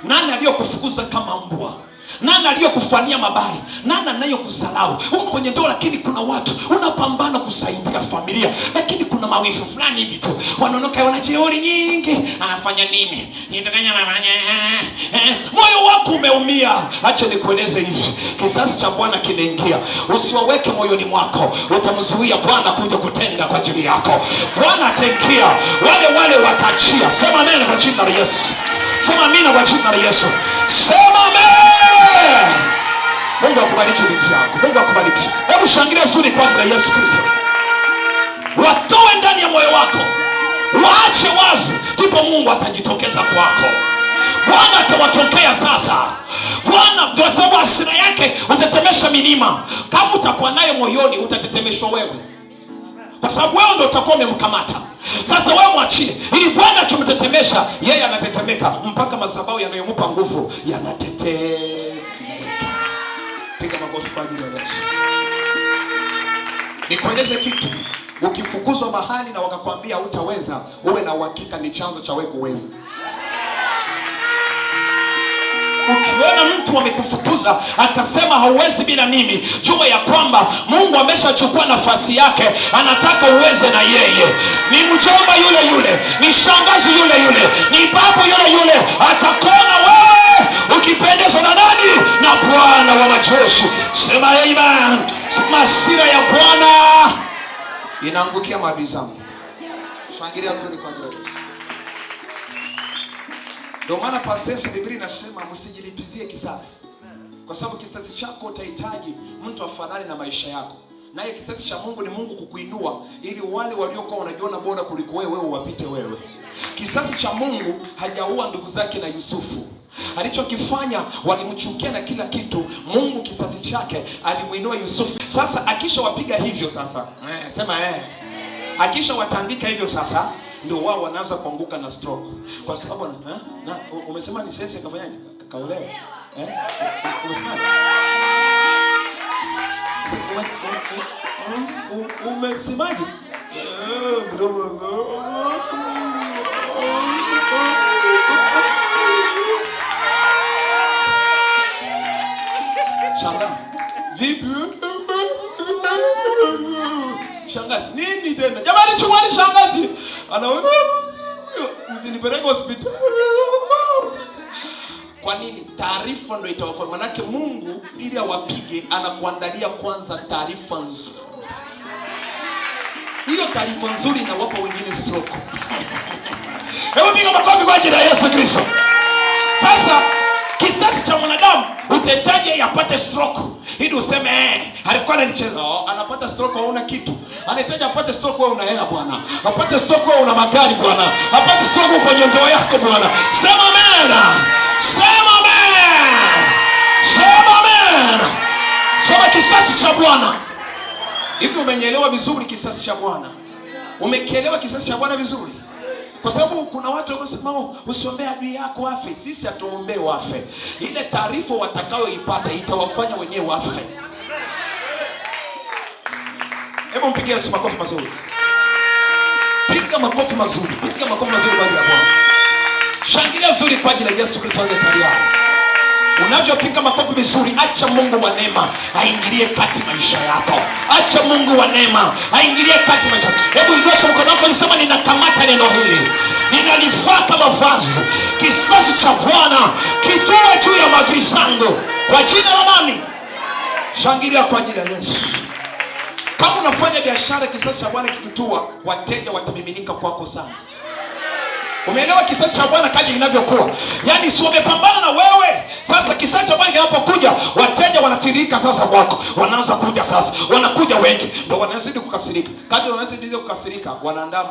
Nani aliyokufukuza kama mbwa? Nani aliyokufanyia mabaya? Nani anayokusalau? Uko kwenye ndoa, lakini kuna watu unapambana kusaidia familia, lakini kuna mawifu fulani hivi tu wanaonoka, wana jeuri nyingi. Anafanya nini? Nitakanya anafanya moyo wako umeumia. Acha nikueleze hivi, kisasi cha Bwana kinaingia. Usiwaweke moyoni mwako, utamzuia Bwana kuja kutenda kwa ajili yako. Bwana ataingia, wale watachia. Sema amen kwa jina la Yesu. Sema amina kwa jina la Yesu. Sema amen. Mungu akubariki binti yako. Mungu akubariki. Hebu shangilia vizuri kwa ajili ya Yesu Kristo. Watoe ndani ya moyo wako, waache wazi, ndipo Mungu atajitokeza kwako. Bwana atawatokea sasa. Bwana ndio sababu hasira yake utatemesha milima. Kama utakuwa naye moyoni, utatetemeshwa wewe, kwa sababu wewe ndio utakuwa umemkamata. Sasa wewe mwachie, ili Bwana akimtetemesha yeye anatetemeka, mpaka madhabahu yanayompa nguvu yanatetemeka. Piga makofi kwa ajili ya Yesu. Nikueleze kitu, ukifukuzwa mahali na wakakwambia hutaweza, uwe na uhakika ni chanzo cha wewe kuweza. Ukiona mtu amekufukuza akasema hauwezi bila mimi, jua ya kwamba Mungu ameshachukua nafasi yake, anataka uweze na yeye. Ni mjomba yule yule, ni shangazi yule yule, ni babu yule yule, atakuona wewe ukipendezwa na nani? Na Bwana wa majeshi. Sema amen. Hasira ya Bwana inaangukia maadui zangu. Shangilia tu kwa ajili ya Yesu. Ndio maana pasesi Biblia inasema msijilipizie kisasi, kwa sababu kisasi chako utahitaji mtu afanane na maisha yako. Naye kisasi cha Mungu ni Mungu kukuinua, ili wale waliokuwa wanajiona bora kuliko wewe uwapite wewe. Kisasi cha Mungu hajaua ndugu zake na Yusufu. Alichokifanya, walimchukia na kila kitu. Mungu kisasi chake alimuinua Yusufu. Sasa akisha wapiga hivyo sasa, sema akisha watandika hivyo sasa, ndio wao wanaanza kuanguka na stroke. Kwa sababu umesema ni sasa kafanyaje? Kaolewa. Umesema umesemaje? Shangazi, vipi? Shangazi, nini tena? Jamani chungani shangazi. Msinipeleke hospitali. Kwa nini? Taarifa ndio itawafanya. Manake Mungu ili awapige anakuandalia kwanza taarifa nzuri. Hiyo taarifa nzuri inawapa wengine stroke. Hebu piga makofi kwa ajili ya Yesu Kristo. Sasa kisasi cha mwanadamu utahitaji apate stroke ili useme alikuwa ananicheza. Anapata stroke hauna kitu. Anahitaji apate stroke wewe una hela bwana. Apate stroke wewe una magari bwana. Apate stroke kwenye ndoa yako bwana. Sema amen. Sema amen. Sema amen. Sema kisasi cha Bwana. Hivi umenyelewa vizuri kisasi cha Bwana? Umekielewa kisasi cha Bwana vizuri? Kwa sababu kuna watu wanasema usiombee adui yako afe. Sisi hatuombee wafe. Ile taarifa watakayoipata itawafanya wenyewe wafe. Hebu mpigie Yesu makofi mazuri. Piga makofi mazuri. Piga makofi mazuri kwa ajili ya Bwana. Shangilia vizuri kwa ajili ya Yesu Kristo aliye tayari. Unavyopiga makofi vizuri, acha Mungu wa neema aingilie kati maisha yako. Acha Mungu wa neema aingilie kati maisha yako. Hebu inua mkono wako nisema ninakamata neno hili. Ninalivaa kama vazi. Kisasi cha Bwana kitue juu ya maadui zangu. Kwa jina la nani? Shangilia kwa jina la Yesu. Kama unafanya biashara, kisasi cha Bwana kikitua, wateja watamiminika kwako sana. Umeelewa kisasi cha Bwana kaji inavyokuwa? Yaani si wamepambana na wewe. Sasa kisasi cha Bwana kinapokuja, wateja wanatirika sasa kwako. Wanaanza kuja sasa. Wanakuja wengi. Ndio wanazidi kukasirika. Kadri wanazidi kukasirika, wanaandaa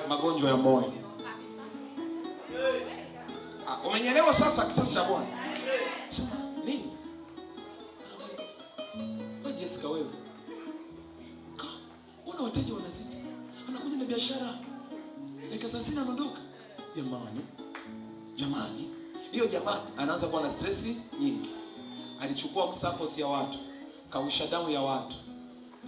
magonjwa ya moyo. Umeelewa sasa kisasi cha Bwana? Sema nini? Wewe Jessica wewe. Una wateja wanazidi. Anakuja na biashara. Dakika 30 anaondoka. Jamani, hiyo jamani anaanza kuwa na stress nyingi. Alichukua sakosi ya watu, kausha damu ya watu,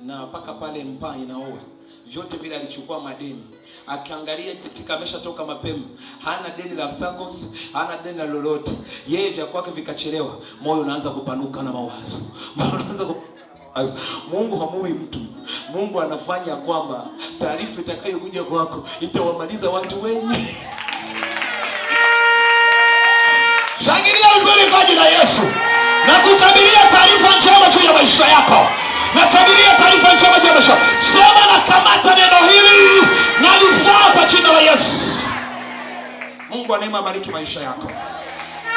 na mpaka pale mpaa inaoa. Vyote vile alichukua madeni. Akiangalia Jessica ameshatoka mapema. Hana deni la sakosi, hana deni la lolote. Yeye vya kwake vikachelewa. Moyo unaanza kupanuka na mawazo. Mungu hamui mtu. Mungu anafanya kwamba taarifa itakayokuja kwako itawamaliza watu wengi. Shangilia uzuri kwa jina la Yesu. Na kutabiria taarifa njema juu ya maisha yako. Natabiria taarifa njema juu ya maisha. Sema na kamata neno hili na lifaa kwa jina la Yesu. Mungu wa neema bariki maisha yako.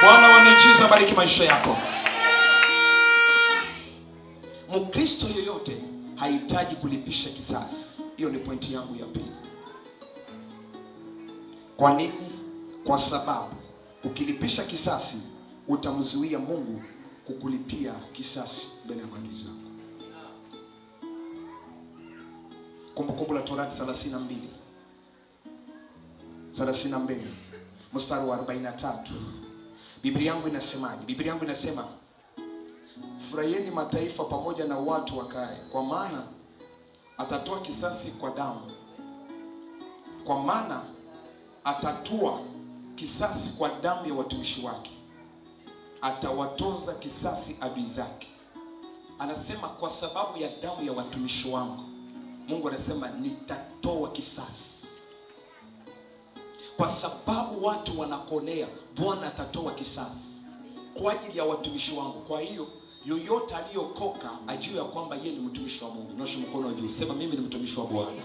Bwana wa miujiza bariki maisha yako. Mkristo yoyote hahitaji kulipisha kisasi. Hiyo ni pointi yangu ya pili. Kwa nini? Kwa sababu ukilipisha kisasi utamzuia Mungu kukulipia kisasi mbele ya maadui zako. Kumbukumbu la Torati 32 mstari wa 43. Biblia yangu inasemaje? Biblia yangu inasema, furahieni mataifa pamoja na watu wakae, kwa maana atatoa kisasi kwa damu. Kwa maana atatoa kisasi kwa damu ya watumishi wake, atawatoza kisasi adui zake. Anasema kwa sababu ya damu ya watumishi wangu, Mungu anasema nitatoa kisasi. Kwa sababu watu wanakolea, Bwana atatoa kisasi kwa ajili ya watumishi wangu. Kwa hiyo yoyote aliyokoka ajue ya kwamba yeye ni mtumishi wa Mungu. Nyosha mkono juu, sema mimi ni mtumishi wa Bwana.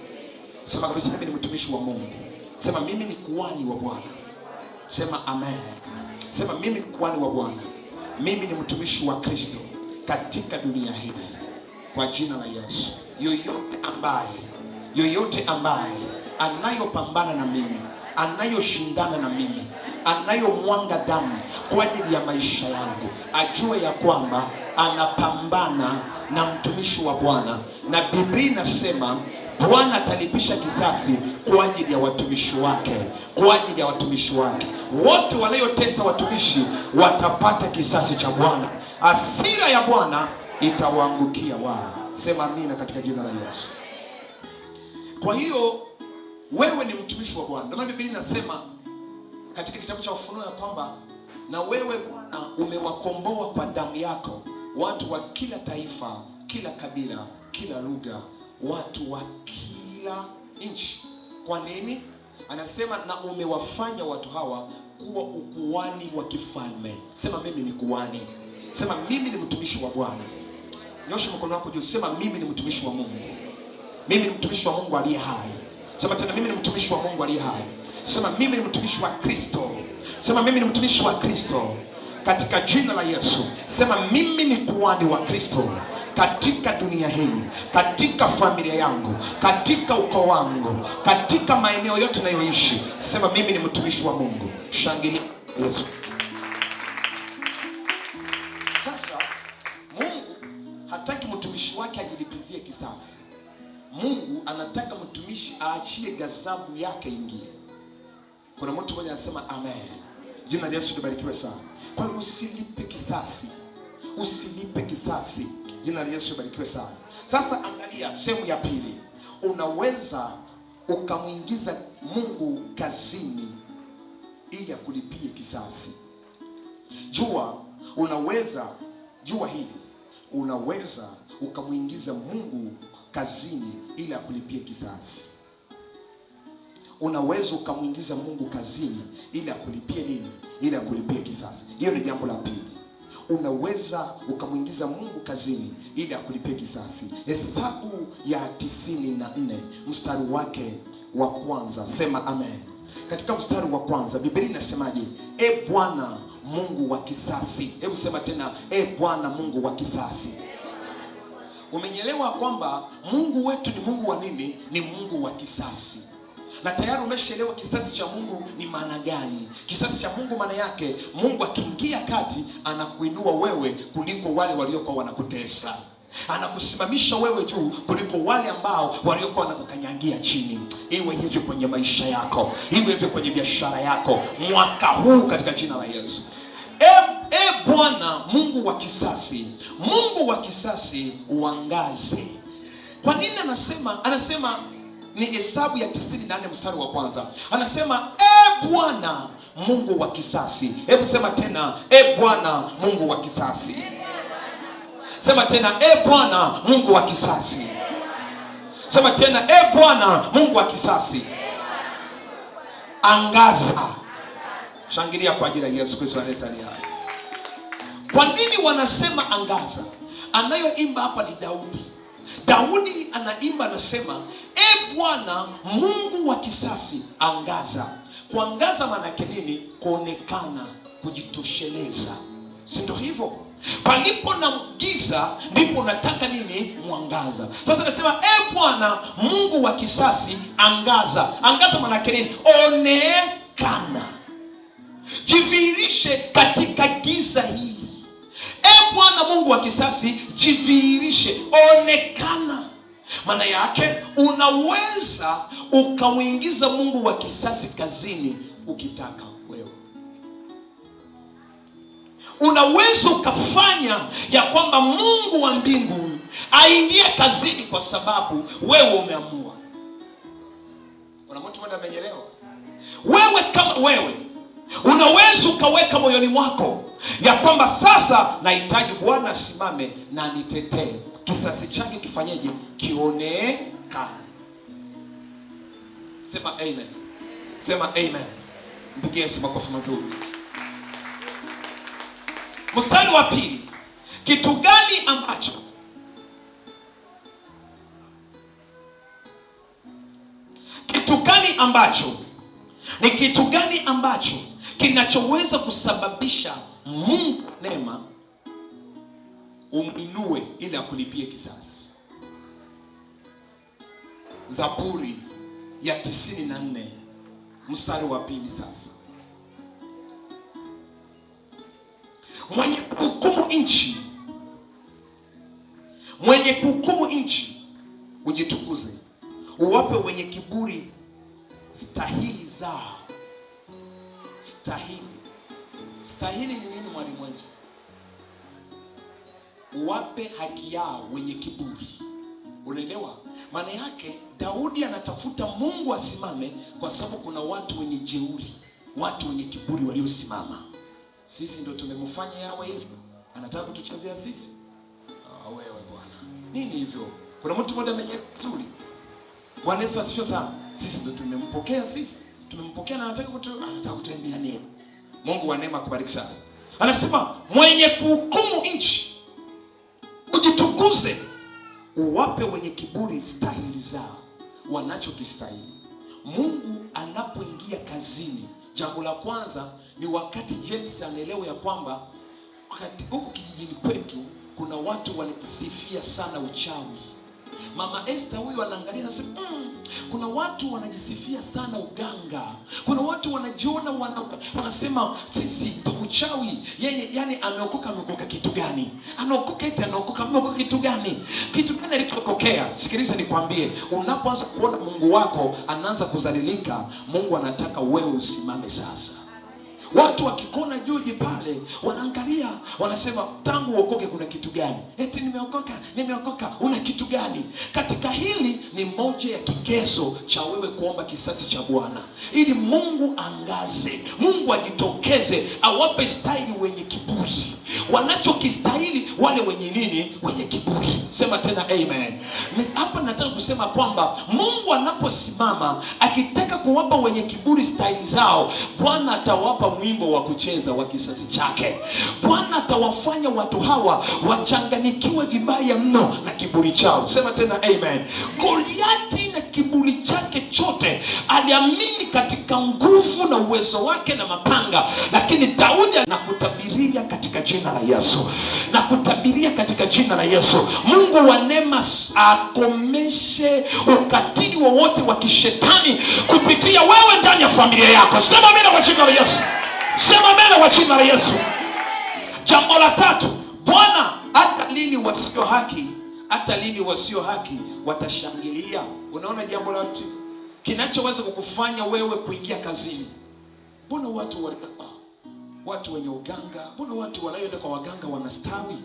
Sema kabisa, mimi ni mtumishi wa Mungu. Sema mimi ni kuhani wa Bwana. Sema amen. Sema mimi ni kuhani wa Bwana. Mimi ni mtumishi wa Kristo katika dunia hii kwa jina la Yesu. Yoyote ambaye anayopambana na mimi, anayoshindana na mimi, anayomwanga damu kwa ajili ya maisha yangu, ajue ya kwamba anapambana na mtumishi wa Bwana. Na Biblia inasema Bwana atalipisha kisasi kwa ajili ya watumishi wake. Kwa ajili ya watumishi wake wote wanayotesa watumishi watapata kisasi cha Bwana. Hasira ya Bwana itawaangukia wao. Sema amina katika jina la Yesu. Kwa hiyo wewe ni mtumishi wa Bwana. Ndio Biblia inasema katika kitabu cha Ufunuo ya kwamba na wewe Bwana umewakomboa kwa damu yako watu wa kila taifa, kila kabila, kila lugha, watu wa kila nchi. Kwa nini? Anasema na umewafanya watu hawa kuwa ukuhani wa kifalme. Sema mimi ni kuhani. Sema mimi ni mtumishi wa Bwana. Nyosha mkono wako juu, sema mimi ni mtumishi wa Mungu. Mimi ni mtumishi wa Mungu aliye hai. Sema tena, mimi ni mtumishi wa Mungu aliye hai. Sema mimi ni mtumishi wa Kristo. Sema mimi ni mtumishi wa Kristo katika jina la Yesu. Sema mimi ni kuhani wa Kristo katika dunia hii, katika familia yangu, katika ukoo wangu, katika maeneo yote ninayoishi. Sema mimi ni mtumishi wa Mungu. Shangilia Yesu. Sasa Mungu hataki mtumishi wake ajilipizie kisasi. Mungu anataka mtumishi aachie ghadhabu yake ingie. Kuna mtu mmoja anasema amen. Jina la Yesu libarikiwe sana. Kwa hiyo usilipe kisasi. Usilipe kisasi. Jina la Yesu libarikiwe sana. Sasa angalia sehemu ya pili. Unaweza ukamwingiza Mungu kazini ili akulipie kisasi. Jua hili. Unaweza ukamwingiza Mungu kazini ili akulipie kisasi. Unaweza ukamwingiza Mungu kazini ili akulipie nini? Ili akulipie kisasi. Hiyo ni jambo la pili. unaweza ukamwingiza Mungu kazini ili akulipie kisasi. Hesabu ya 94 mstari wake wa kwanza, sema amen. Katika mstari wa kwanza Biblia inasemaje? E Bwana Mungu wa kisasi. Hebu sema tena, e Bwana Mungu wa kisasi. Umenyelewa kwamba Mungu wetu ni Mungu wa nini? Ni Mungu wa kisasi. Na tayari umeshaelewa kisasi cha Mungu ni maana gani. Kisasi cha Mungu maana yake, Mungu akiingia kati anakuinua wewe kuliko wale waliokuwa wanakutesa. Anakusimamisha wewe juu kuliko wale ambao waliokuwa wanakukanyagia chini. Iwe hivyo kwenye maisha yako, iwe hivyo kwenye biashara yako mwaka huu katika jina la Yesu. E Bwana Mungu wa kisasi, Mungu wa kisasi uangaze. Kwa nini anasema ni Hesabu ya 94 mstari wa kwanza. Anasema e Bwana Mungu wa kisasi. Hebu sema tena, e Bwana Mungu wa kisasi. Sema tena, e Bwana Mungu wa kisasi. Sema tena, e Bwana Mungu wa kisasi. Angaza. Shangilia kwa ajili ya Yesu Kristo analeta nia. Kwa nini wanasema angaza? Anayoimba hapa ni Daudi. Daudi anaimba anasema, e Bwana Mungu wa kisasi angaza. Kuangaza maana yake nini? Kuonekana, kujitosheleza. Si ndio hivyo? Palipo na giza ndipo nataka nini? Mwangaza. Sasa nasema e Bwana Mungu wa kisasi angaza. Angaza maana yake nini? Onekana. Jivihirishe katika giza hili. E Bwana Mungu wa kisasi, jivihirishe, onekana. Maana yake unaweza ukamwingiza Mungu wa kisasi kazini ukitaka wewe. Unaweza ukafanya ya kwamba Mungu wa mbingu aingie kazini kwa sababu wewe umeamua. Kuna mtu mmoja amenyelewa? Wewe kama wewe unaweza ukaweka moyoni mwako ya kwamba sasa nahitaji Bwana asimame na nitetee. Kisasi chake kifanyeje? Kionekane. Sema amen. Sema amen. Mpigie Yesu makofi mazuri. Mstari wa pili. Kitu gani ambacho ni kitu gani ambacho kinachoweza kusababisha Mungu neema uminue ili akulipie kisasi? Zaburi ya 94 mstari wa pili. Sasa mwenye kuhukumu nchi ujitukuze, uwape wenye kiburi stahili zao. Stahili ni nini mwalimu wangu? Uwape haki yao wenye kiburi. Unaelewa? Maana yake Daudi anatafuta Mungu asimame kwa sababu kuna watu wenye jeuri, watu wenye kiburi waliosimama. Sisi ndio tumemfanya yawe hivyo. Anataka kutuchezea sisi. Wewe Bwana. Nini hivyo? Kuna mtu mmoja mwenye kiburi. Bwana Yesu asifiwe sana. Sisi ndio tumempokea sisi. Tumempokea na anataka kutuendea neno. Mungu wa neema akubariki sana. Anasema mwenye kuhukumu nchi ujitukuze, uwape wenye kiburi stahili zao, wanachokistahili. Mungu anapoingia kazini, jambo la kwanza ni wakati James anaelewa ya kwamba wakati huko kijijini kwetu kuna watu wanakisifia sana uchawi. Mama Esther huyu anaangalia anasema kuna watu wanajisifia sana uganga. Kuna watu wanajiona wanasema sisi uchawi. Yeye yani ameokoka kitu gani? Anaokoka kitu gani? Kitu gani alikokokea? Sikiliza nikwambie, unapoanza kuona Mungu wako anaanza kuzalilika, Mungu anataka wewe usimame sasa. Watu wakikona juji pale wanaangalia, wanasema tangu uokoke kuna kitu gani? Eti nimeokoka, una kitu gani? Katika hili ni moja ya kigezo cha wewe kuomba kisasi cha Bwana, ili Mungu angaze, Mungu ajitokeze, awape staili wenye kiburi, wanachokistahili wale wenye nini? Wenye kiburi. Sema tena amen. Hapa nataka kusema kwamba Mungu anaposimama akitaka kuwapa wenye kiburi stahili zao, Bwana atawapa mwimbo wa kucheza wa kisasi chake. Bwana atawafanya watu hawa wachanganikiwe vibaya mno na kiburi chao. Sema tena amen. Goliati na kiburi chake chote aliamini katika nguvu na uwezo wake na mapanga, lakini Daudi nakutabiria katika jina la Yesu, nakutabiria katika jina la Yesu, Mungu wa neema akomeshe ukatili wowote wa kishetani kupitia wewe ndani ya familia yako. Sema amina kwa jina la Yesu. Sema amina kwa jina la Yesu. Jambo la tatu, Bwana, hata lini wasio haki, hata lini wasio haki watashangilia? Unaona jambo la tatu kinachoweza kukufanya wewe kuingia kazini. Mbona watu wenye uganga, mbona watu wanaoenda kwa waganga wanastawi?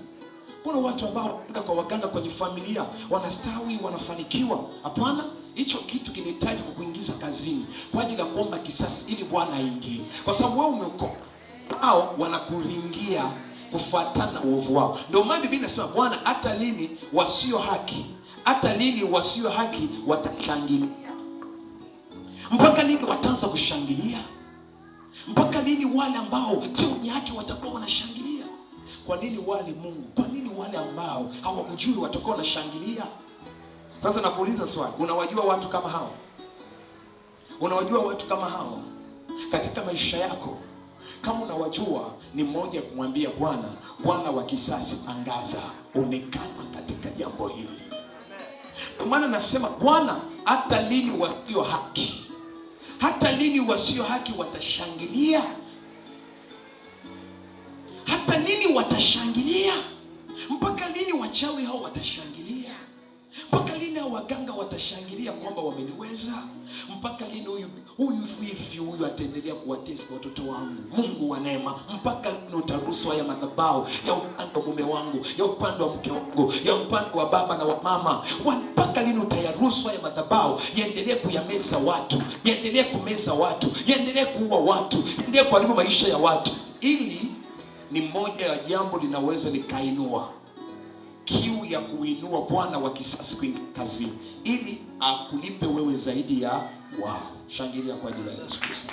Mbona watu ambao wanaenda kwa waganga kwenye familia wanastawi, wanafanikiwa? Hapana, hicho kitu kinahitaji kukuingiza kazini kwa ajili ya kuomba kisasi ili Bwana aingie, kwa sababu wewe umeokoka, au wanakuringia kufuatana na uovu wao. Ndio maana Biblia inasema, Bwana, hata lini wasio haki, hata lini wasio haki watashangilia? Mpaka lini wataanza kushangilia? Mpaka lini wale ambao sio wenye haki watakuwa wanashangilia? Kwa nini wale Mungu, kwa nini wale ambao hawakujui watakuwa wanashangilia? Sasa nakuuliza swali, unawajua watu kama hao? Unawajua watu kama hao katika maisha yako? Kama unawajua, ni mmoja kumwambia Bwana, Bwana wa kisasi, angaza, onekana katika jambo hili. Kwa maana nasema, Bwana, hata lini wasio haki, hata lini wasio haki watashangilia? Hata lini watashangilia? Mpaka lini wachawi hao watashangilia? Mpaka lini hao waganga watashangilia kwamba wameniweza? Mpaka lini huyu ataendelea kuwatesa watoto wangu? Mungu wa neema, mpaka lini utaruhusu haya madhabahu ya upande wa mume wangu, ya upande wa mke wangu, ya upande wa baba na wa mama? Mpaka lini utayaruhusu haya madhabahu yaendelee kuyameza watu, yaendelee kumeza watu, yaendelee kuua watu, yaendelee kuharibu maisha ya watu? Ili ni moja ya jambo linaweza likainua kiu ya kuinua Bwana wa kisasi kuingia kazini, ili akulipe wewe zaidi ya wao. Shangilia kwa ajili ya Yesu Kristo.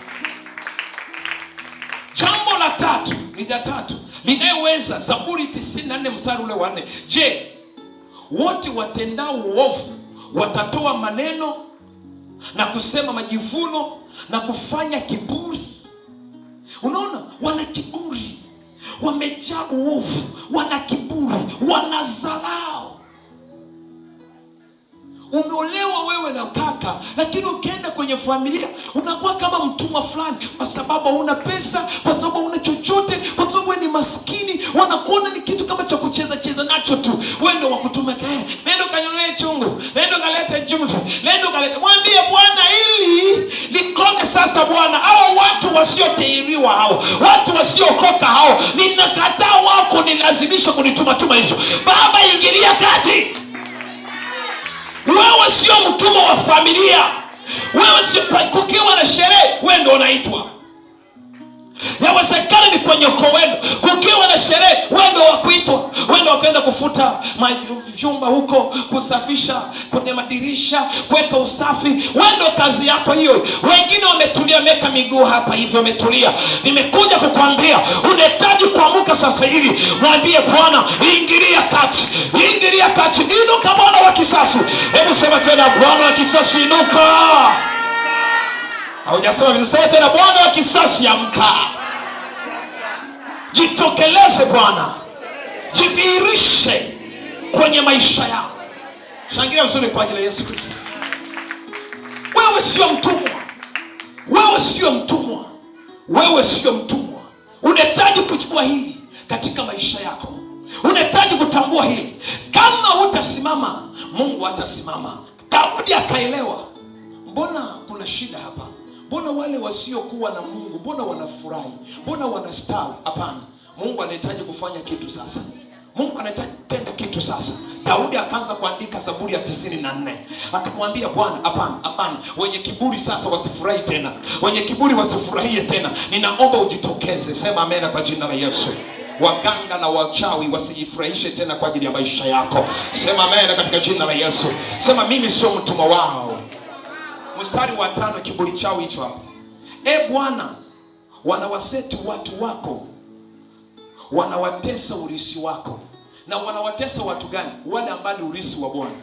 Jambo la tatu, ni la tatu linayoweza, Zaburi 94 mstari ule wa 4. Je, wote watendao uovu watatoa maneno na kusema majivuno na kufanya kiburi? Unaona, wana kiburi, wamejaa uovu, wana kiburi, wanadharau. Umeolewa wewe na kaka, lakini ukienda kwenye familia unakuwa kama mtumwa fulani, kwa sababu huna pesa, kwa sababu huna chochote, kwa sababu wewe ni maskini. Wanakuona ni kitu kama cha kucheza cheza nacho tu. Wewe ndio wakutume nenda kanyolee chungu, nenda kalete chumvi, nenda kalete. Mwambie Bwana, ili nikome sasa Bwana, hao watu wasiotahiriwa, hao watu wasiokoka, hao ninakataa wako nilazimisha kunituma hivyo. Baba, ingilia kati. Wewe sio mtumwa wa familia. Wewe sio kukiwa na sherehe wewe ndio unaitwa. Yawezekana ni kwenye ukoo wenu, kukiwa na sherehe wewe ndio wakuitwa. Wewe ndio wakaenda kufuta vyumba huko, kusafisha kwenye madirisha, kuweka usafi. Wewe ndio kazi yako hiyo. Wengine wametulia, meka miguu hapa hivyo wametulia. Nimekuja kukuambia unahitaji kuamka sasa hivi. Mwambie Bwana, ingilia kati. Ingilia kati. Inuka Bwana wa kisasi. Hebu sema tena, Bwana wa kisasi inuka. Haujasema vizuri, sema tena, Bwana wa kisasi amka. Jitokeleze Bwana, jidhihirishe kwenye maisha yao. Shangilia vizuri kwa ajili ya Yesu Kristo. Wewe sio mtumwa. Wewe sio mtumwa. Wewe sio mtumwa. Unahitaji kujua hili katika maisha yako. Unahitaji kutambua hili. Kama hutasimama, Mungu hatasimama. Daudi akaelewa, mbona kuna shida hapa? Mbona wale wasiokuwa na Mungu, mbona wanafurahi? Mbona wanastawi? Hapana. Mungu anahitaji kufanya kitu sasa. Mungu anahitaji kutenda kitu sasa. Daudi akaanza kuandika Zaburi ya 94. Akamwambia Bwana, hapana. Wenye kiburi sasa wasifurahi tena. Wenye kiburi wasifurahie tena. Ninaomba ujitokeze. Sema amen kwa jina la Yesu. waganga na wachawi wasijifurahishe tena kwa ajili ya maisha yako. Sema amen katika jina la Yesu. Sema mimi sio mtumwa wao. Mstari wa 5, kiburi chao hicho hapo. Bwana, wanawaseti watu wako, wanawatesa urisi wako. Na wanawatesa watu gani? Wale ambao ni urisi wa Bwana.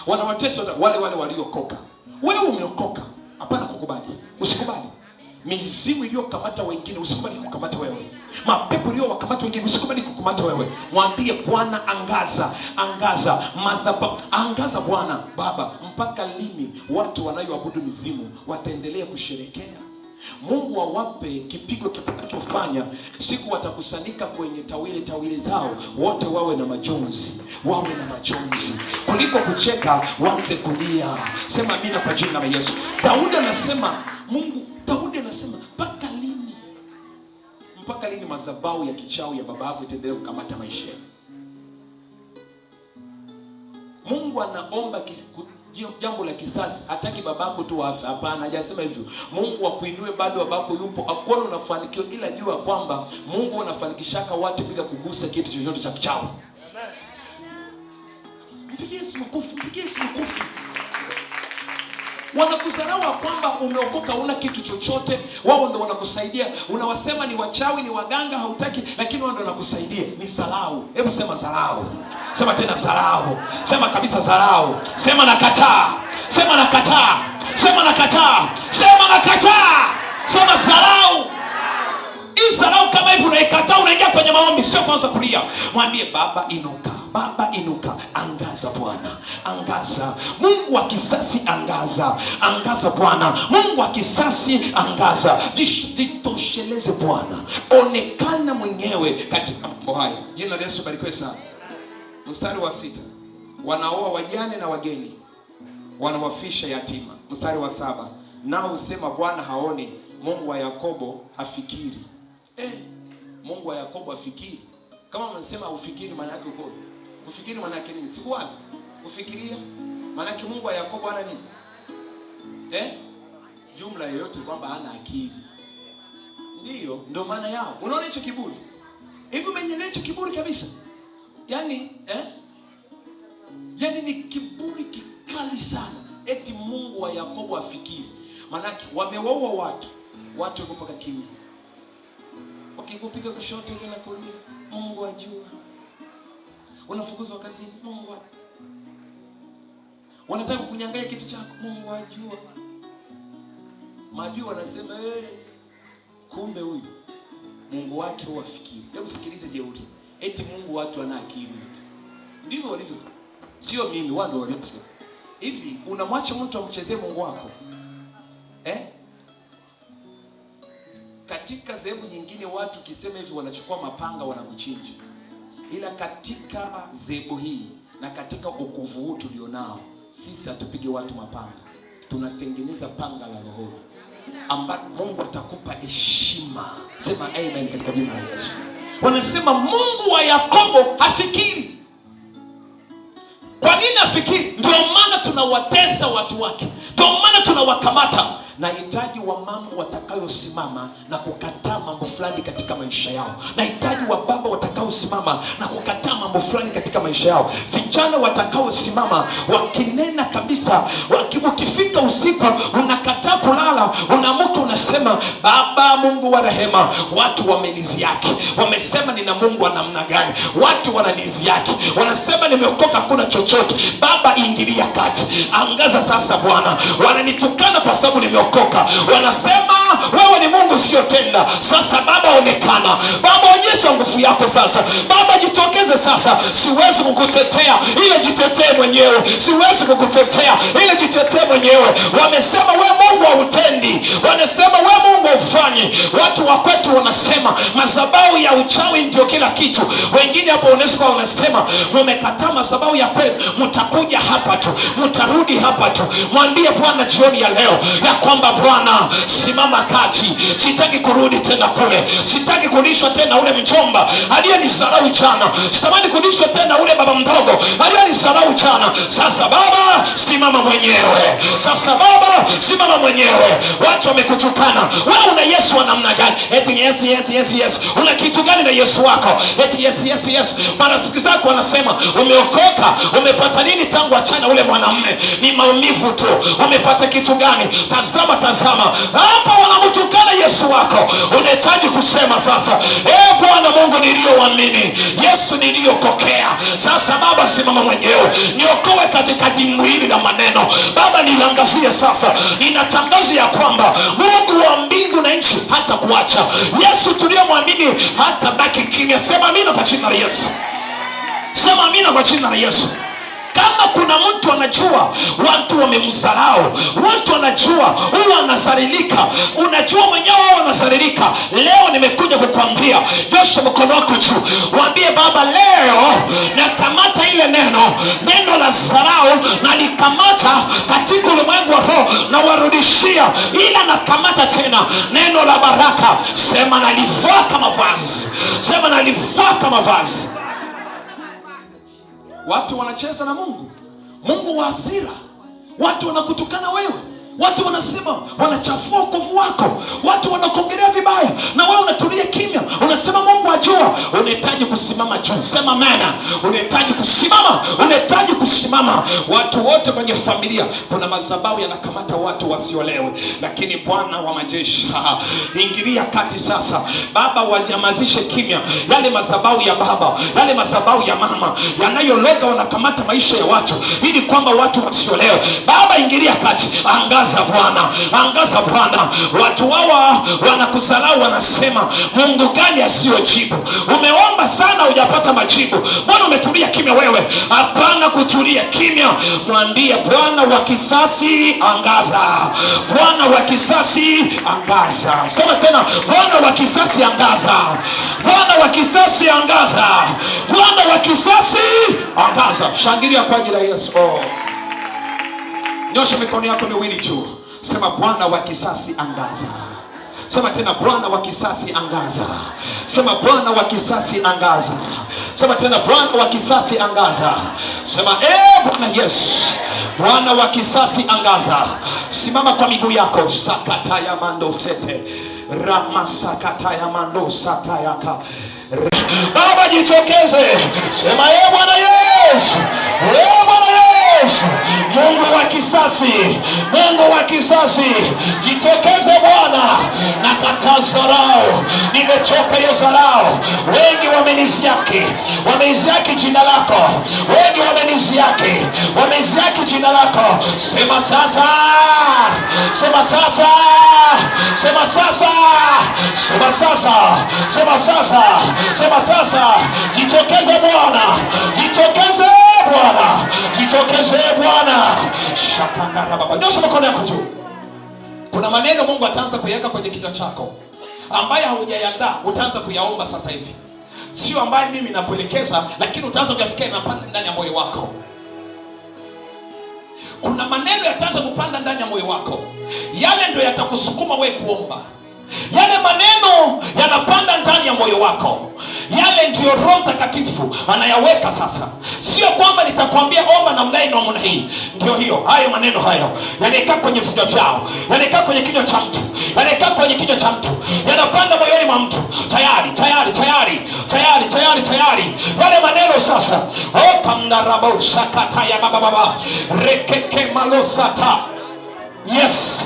Wanawatesa wale waliokoka. Wewe umeokoka, hapana kukubali. Usikubali. Mizimu iliyokamata wengine usikubali kukamata wewe. Mapepo iliyowakamata wengine usikubali kukamata wewe. Mwambie Bwana, angaza madhabahu, angaza Bwana. Baba, mpaka lini watu wanayoabudu mizimu wataendelea kusherekea? Mungu awape kipigo kitakachofanya siku watakusanyika kwenye tawile zao, wote wawe na majonzi, kuliko kucheka waanze kulia. Sema amina kwa jina la Yesu. Daudi anasema mpaka lini madhabahu ya kichawi ya baba yako itaendelea kukamata maisha yako? Mungu anaomba jambo la kisasi. Hataki babako tu afe, hapana, hajasema hivyo. Mungu akuinue bado babako yupo, akuone unafanikiwa, ila jua kwamba Mungu anafanikishaka watu bila kugusa kitu chochote cha kichawi. Amen. Mpigie Yesu makofi. Wanakudharau kwamba umeokoka una kitu chochote, wao ndio wanakusaidia. Unawasema ni wachawi, ni waganga, hautaki, lakini wao ndio wanakusaidia. Ni dharau. Hebu sema dharau. Sema tena dharau. Sema kabisa dharau. Sema nakataa. Sema dharau. Hii dharau kama hivi unaikataa, unaingia kwenye maombi, sio kwanza kulia. Mwambie Baba inuka. Angaza Bwana, angaza. Mungu wa kisasi angaza Bwana. Mungu wa kisasi angaza. Jitosheleze Bwana, onekana mwenyewe katika mambo haya. Jina la Yesu barikiwe sana. Mstari wa 6, wanaoa wajane na wageni, wanawafisha yatima. Mstari wa 7, nao husema Bwana haoni, Mungu wa Yakobo hafikiri. Mungu wa Yakobo hafikiri. Kama mnasema ufikiri, maana yake uko ufikiri, maana yake nini? Sikuwaza kufikiria, maana yake Mungu wa Yakobo ana nini? Jumla yoyote kwamba hana akili. Ndio maana yao. Unaona hicho kiburi? Hivi umenyelea hicho kiburi kabisa. Yaani ni kiburi kikali sana. Eti Mungu wa Yakobo afikiri. Maana yake wamewaua watu wako mpaka kimya. Wakikupiga kushoto na kulia, Mungu ajua. Unafukuzwa kazini, Mungu ajua. Wanataka kukunyang'anya kitu chako, Mungu ajua. Maadui wanasema kumbe huyu Mungu wake huafikiri. Hebu sikilize jeuri. Eti Mungu watu ana akili eti. Ndivyo walivyo. Sio mimi, wao ndio walivyo. Hivi unamwacha mtu amchezee Mungu wako? Katika dhehebu nyingine watu kisema hivi wanachukua mapanga wanakuchinja. Ila katika dhehebu hii na katika wokovu huu tulionao, sisi hatupige watu mapanga. Tunatengeneza panga la rohoni ambapo Mungu atakupa heshima. Sema amen katika jina la Yesu. Wanasema Mungu wa Yakobo hafikiri. Kwa nini hafikiri? Ndio maana tunawatesa watu wake. Ndio maana tunawakamata. Nahitaji wamama watakayosimama na kukataa mambo fulani katika maisha yao. Nahitaji wababa watakaosimama na kukataa mambo fulani katika maisha yao. Vijana watakaosimama wakinena kabisa. Ukifika usiku unakataa kulala, unaamka unasema Baba Mungu wa rehema, watu wameniziaki. Wamesema nina Mungu wa namna gani? Watu wananiziaki. Wanasema nimeokoka hakuna chochote. Baba ingilia kati. Angaza sasa Bwana. Wananitukana kwa sababu nimeokoka. Wanasema wewe ni Mungu usiyotenda. Sasa Baba onekana. Baba onyesha nguvu yako sasa. Baba jitokeze sasa. Siwezi kukutetea, ile jitetee mwenyewe. Siwezi kukutetea, ile jitetee mwenyewe. Wamesema wewe Mungu hautendi. Wanasema wewe Mungu haufanyi. Watu wa kwetu wanasema madhabahu ya uchawi ndio kila kitu. Wengine hapo UNESCO wanasema mmekataa madhabahu ya kweli, mtakuja hapa tu, mtarudi hapa tu. Mwambie Bwana jioni ya leo ya kwamba Bwana simama kati. Sitaki kurudi tena kule. Sitaki kulishwa tena ule mjomba aliyenisarau jana. Sitamani kulishwa tena ule baba mdogo aliyenisarau jana. Sasa Baba simama mwenyewe. Watu wamekutukana. Wewe una Yesu Yesu wa namna gani? Eti yes. Una kitu gani na Yesu wako? Eti yes. Marafiki zako wanasema umeokoka, umepata nini tangu achana ule mwanamume? Ni maumivu tu. Umepata kitu gani? Tazama hapa wanamtukana Yesu wako. Unahitaji kusema sasa, Bwana Mungu niliyoamini, Yesu niliyokokea, sasa Baba simama mwenyewe, niokoe katika dimbwi hili la maneno. Baba niangazie sasa, ninatangaza ya kwamba Mungu wa mbingu na nchi hata kuacha. Yesu tuliyomwamini hata baki kimya. Sema amina kwa jina la Yesu. Sema amina kwa jina la Yesu. Kama kuna mtu anajua watu wamemdharau, watu wanajua huyu anasarilika, unajua mwenyewe huyu anasarilika, leo nimekuja kukwambia, nyosha mkono wako juu, waambie Baba, leo nakamata ile neno la dharau, na likamata katika ulimwengu wa roho, na warudishia, ila nakamata tena neno la baraka. Sema nalivaa kama vazi. Sema nalivaa kama vazi. Watu wanacheza na Mungu wa hasira. Watu wanakutukana wewe. Watu wanasema, wanachafua wokovu wako. Watu wanakuongelea vibaya, na wewe unatulia kimya, unasema Mungu ajua. Unahitaji kusimama juu. Sema amen. Unahitaji kusimama. Watu wote kwenye familia, kuna madhabahu yanakamata watu wasiolewe, lakini Bwana wa majeshi ingilia kati sasa. Baba, wanyamazishe kimya yale madhabahu ya baba, yale madhabahu ya mama yanayologa, wanakamata maisha ya watu ili kwamba watu wasiolewe. Baba, ingilia kati. Angaza Bwana. Watu hawa wanakusalau, wanasema Mungu gani asiyojibu? Umeomba sana hujapata majibu. Mbona umetulia kimya wewe? Hapana kutulia kimya. Mwambie Bwana wa kisasi angaza. Bwana wa kisasi angaza. Sema tena, Bwana wa kisasi angaza. Bwana wa kisasi angaza. Bwana wa kisasi angaza. Shangilia kwa ajili ya Yesu. Nyosha mikono yako miwili juu. Sema Bwana wa kisasi angaza. Sema tena, Bwana wa kisasi angaza. Sema Bwana wa kisasi angaza. Sema tena, Bwana wa kisasi angaza. Sema Bwana Yesu, Bwana wa kisasi angaza. Simama kwa miguu yako. Sakataya mando tete. Ramasakataya mando satayaka. Baba jitokeze. Sema Bwana Yesu. Bwana Yesu, Mungu wa kisasi, Mungu wa kisasi, jitokeze Bwana. Nakataa dharau, nimechoka hiyo dharau. Wengi wameniziaki jina lako. Wengi wameniziaki jina lako. Sema sasa. Sema sasa. Sema sasa. Sema sasa. Sema sasa. Sema sasa. Jitokeze Bwana. Jitokeze Bwana. Jitokeze Bwana. Shakandara baba. Nyosha mikono yako juu. Kuna maneno Mungu ataanza kuyaweka kwenye kinywa chako ambaye haujayandaa, utaanza kuyaomba sasa hivi. Sio ambaye mimi nakuelekeza, lakini utaanza kuyasikia yanapanda ndani ya moyo wako. Kuna maneno yataanza kupanda ndani ya moyo wako. Yale ndio yatakusukuma wewe kuomba. Yale maneno yanapanda ndani ya moyo wako. Yale ndio Roho Mtakatifu anayaweka sasa. Sio kwamba nitakwambia omba namna hii. Ndio hiyo. Hayo maneno hayo yanakaa kwenye vinywa vyao. Yanakaa kwenye kinywa cha mtu. Yanakaa kwenye kinywa cha mtu. Yanapanda moyoni mwa mtu. Tayari. Yale maneno sasa. Kandarabo shakata ya baba. Rekeke malosata. Yes.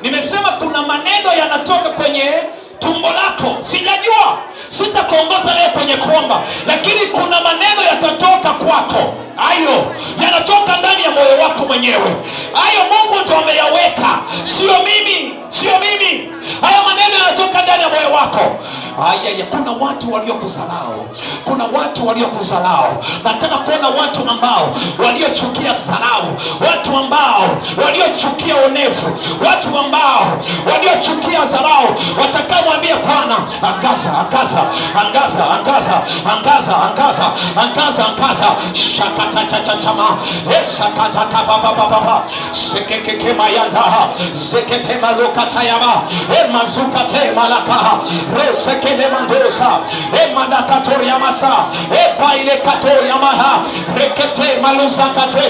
Nimesema kuna maneno yanatoka kwenye tumbo lako. Sijajua sitakuongoza leo kwenye kuomba, lakini kuna maneno yatatoka kwako. Hayo yanatoka ndani ya moyo wako mwenyewe. Hayo Mungu ndo ameyaweka, sio mimi. Haya maneno yanatoka ndani ya moyo wako. Aya, kuna watu waliokudharau, kuna watu waliokudharau. Nataka kuona watu ambao waliochukia dharau, watu ambao waliochukia onevu, watu ambao waliochukia dharau, watakaomwambia Bwana, angaza, angaza, angaza, angaza, angaza, angaza, angaza, angaza. Shakata cha cha chama, esakata kababa baba, sekeke mayanda, sekete malokata yama, emazukate malaka, resekele mandosa, emadakatoria masa, epaile katoria maha, rekete maluzakate,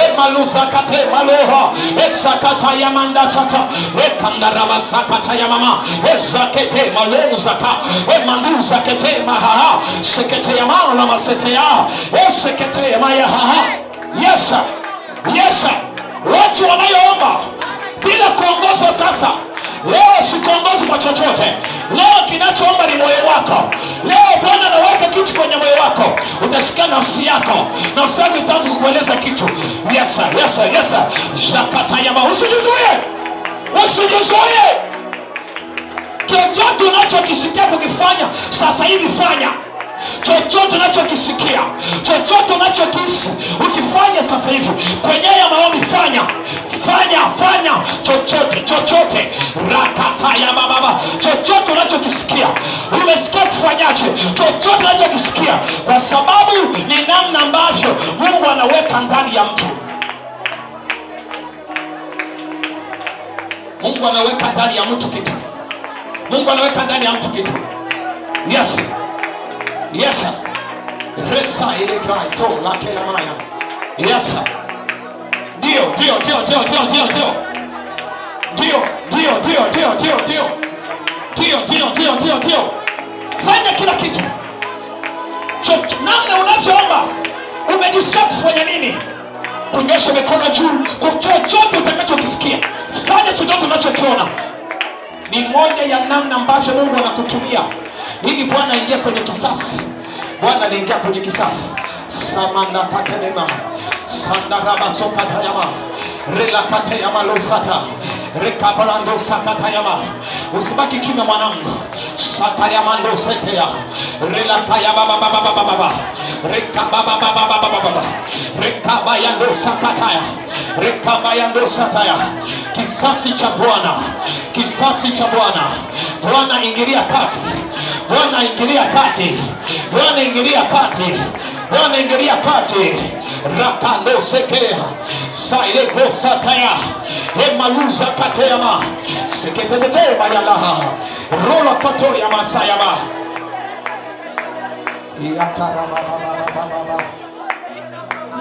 emaluzakate maloha, esakata yamanda chata, ekandara sakata yamama, esakete maluzaka, emanduzakete maha, sekete yamala masete ya, esekete mayaha. Yes sir, yes sir. Watu wanayoomba bila kuongozwa sasa. Leo sikuongozi kwa chochote. Leo kinachoomba ni moyo wako. Leo Bwana anaweka kitu kwenye moyo wako. Utasikia nafsi yako. Nafsi yako itaanza kukueleza kitu. Yes sir, yes sir, yes sir. Shakata yama, usijizuie. Usijizuie. Chochote unachokisikia kukifanya sasa hivi fanya. Chochote unachokisikia, chochote unachokisi, ukifanya sasa hivi kwenye ya maombi, fanya, fanya, fanya chochote, chochote. Rakata ya baba, chochote unachokisikia, umesikia kufanyaje? Chochote unachokisikia, kwa sababu ni namna ambavyo Mungu anaweka ndani ya mtu. Mungu anaweka ndani ya mtu kitu. Mungu anaweka ndani ya mtu kitu. Yes. Yes sir. Resa ile kai so la kela maya. Yes sir. Dio. Fanya kila kitu. Namna unavyoomba, umejisikia kufanya nini? Kunyosha mikono juu, chochote utakachokisikia. Fanya chochote unachokiona. Ni moja ya namna ambavyo Mungu anakutumia ili Bwana aingie kwenye kisasi. Bwana anaingia kwenye kisasi. Samanda katerema, sandaraba sokatayama, relakatayama losata, rekabalando sakatayama. Usibaki kimya mwanangu. Satayamando setea, relakayama baba, rekababa baba, rekabayando sakataya, rekabayando sataya. Kisasi cha Bwana, kisasi cha Bwana. Bwana ingilia kati, Bwana ingilia kati, Bwana ingilia kati, Bwana ingilia kati. Rakando sekea, saile posataya, emaluza kateyama, seketete mayalaha, rola kato ya masayama. Yakarama baba,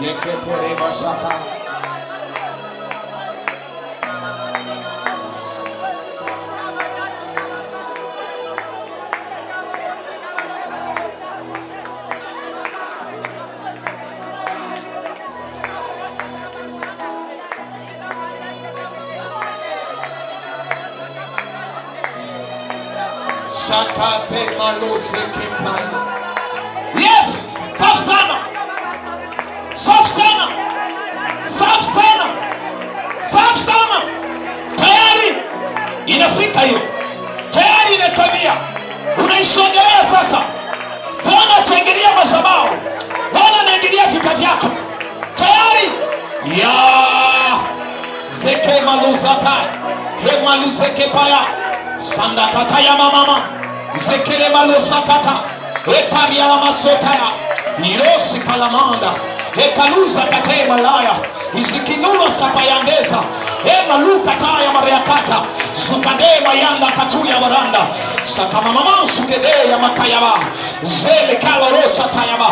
yeketere masaka. Shakate malose kepana. Yes, safi sana. Safi sana. Safi sana. Safi sana. Tayari inafika hiyo. Tayari imekamia. Unaisongelea sasa. Bwana ataingilia madhabahu. Bwana anaingilia vita vyako. Tayari. Ya zeke maluzata. He maluzeke paya. Sandakata ya mama. Zekele malosakata, ekaria la masotaya, irosi kalamanda, ekaluza kate malaya, isikinula sapayandeza, emaluka taya mariakata, sukade mayanda katuya waranda, sakamamama sukede ya makayaba, zele kalorosa tayaba,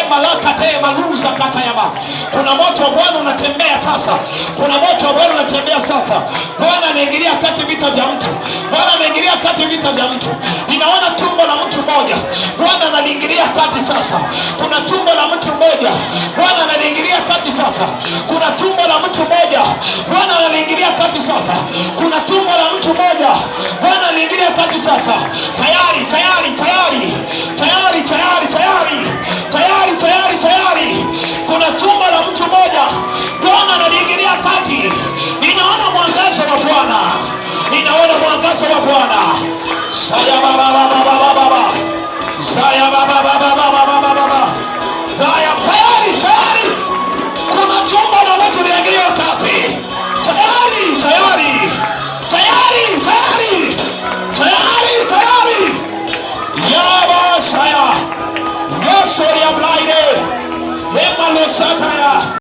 emalaka te maluza katayaba. Kuna moto wa Bwana unatembea sasa. Kuna moto wa Bwana unatembea sasa. Bwana anaingilia kati vita vya mtu. Bwana anaingilia kati vita vya mtu. Ninaona tumbo la mtu mmoja. Bwana analiingilia kati sasa. Kuna tumbo la mtu mmoja. Bwana analiingilia kati sasa. Kuna tumbo la mtu mmoja. Bwana analiingilia kati sasa. Kuna tumbo la mtu mmoja. Bwana analiingilia kati sasa. Tayari, tayari, tayari. Tayari, tayari, tayari. Tayari, tayari, tayari. Kuna tumbo la mtu mmoja. Bwana analiingilia kati. Ninaona mwangaza wa Bwana. Ninaona mwangaza wa Bwana. Saya baba baba baba baba. Saya baba baba baba baba. Saya tayari. Kuna chumba na watu waingie wakati. Tayari. Yaba saya. Yeso ya blaide. Ema lo sataya.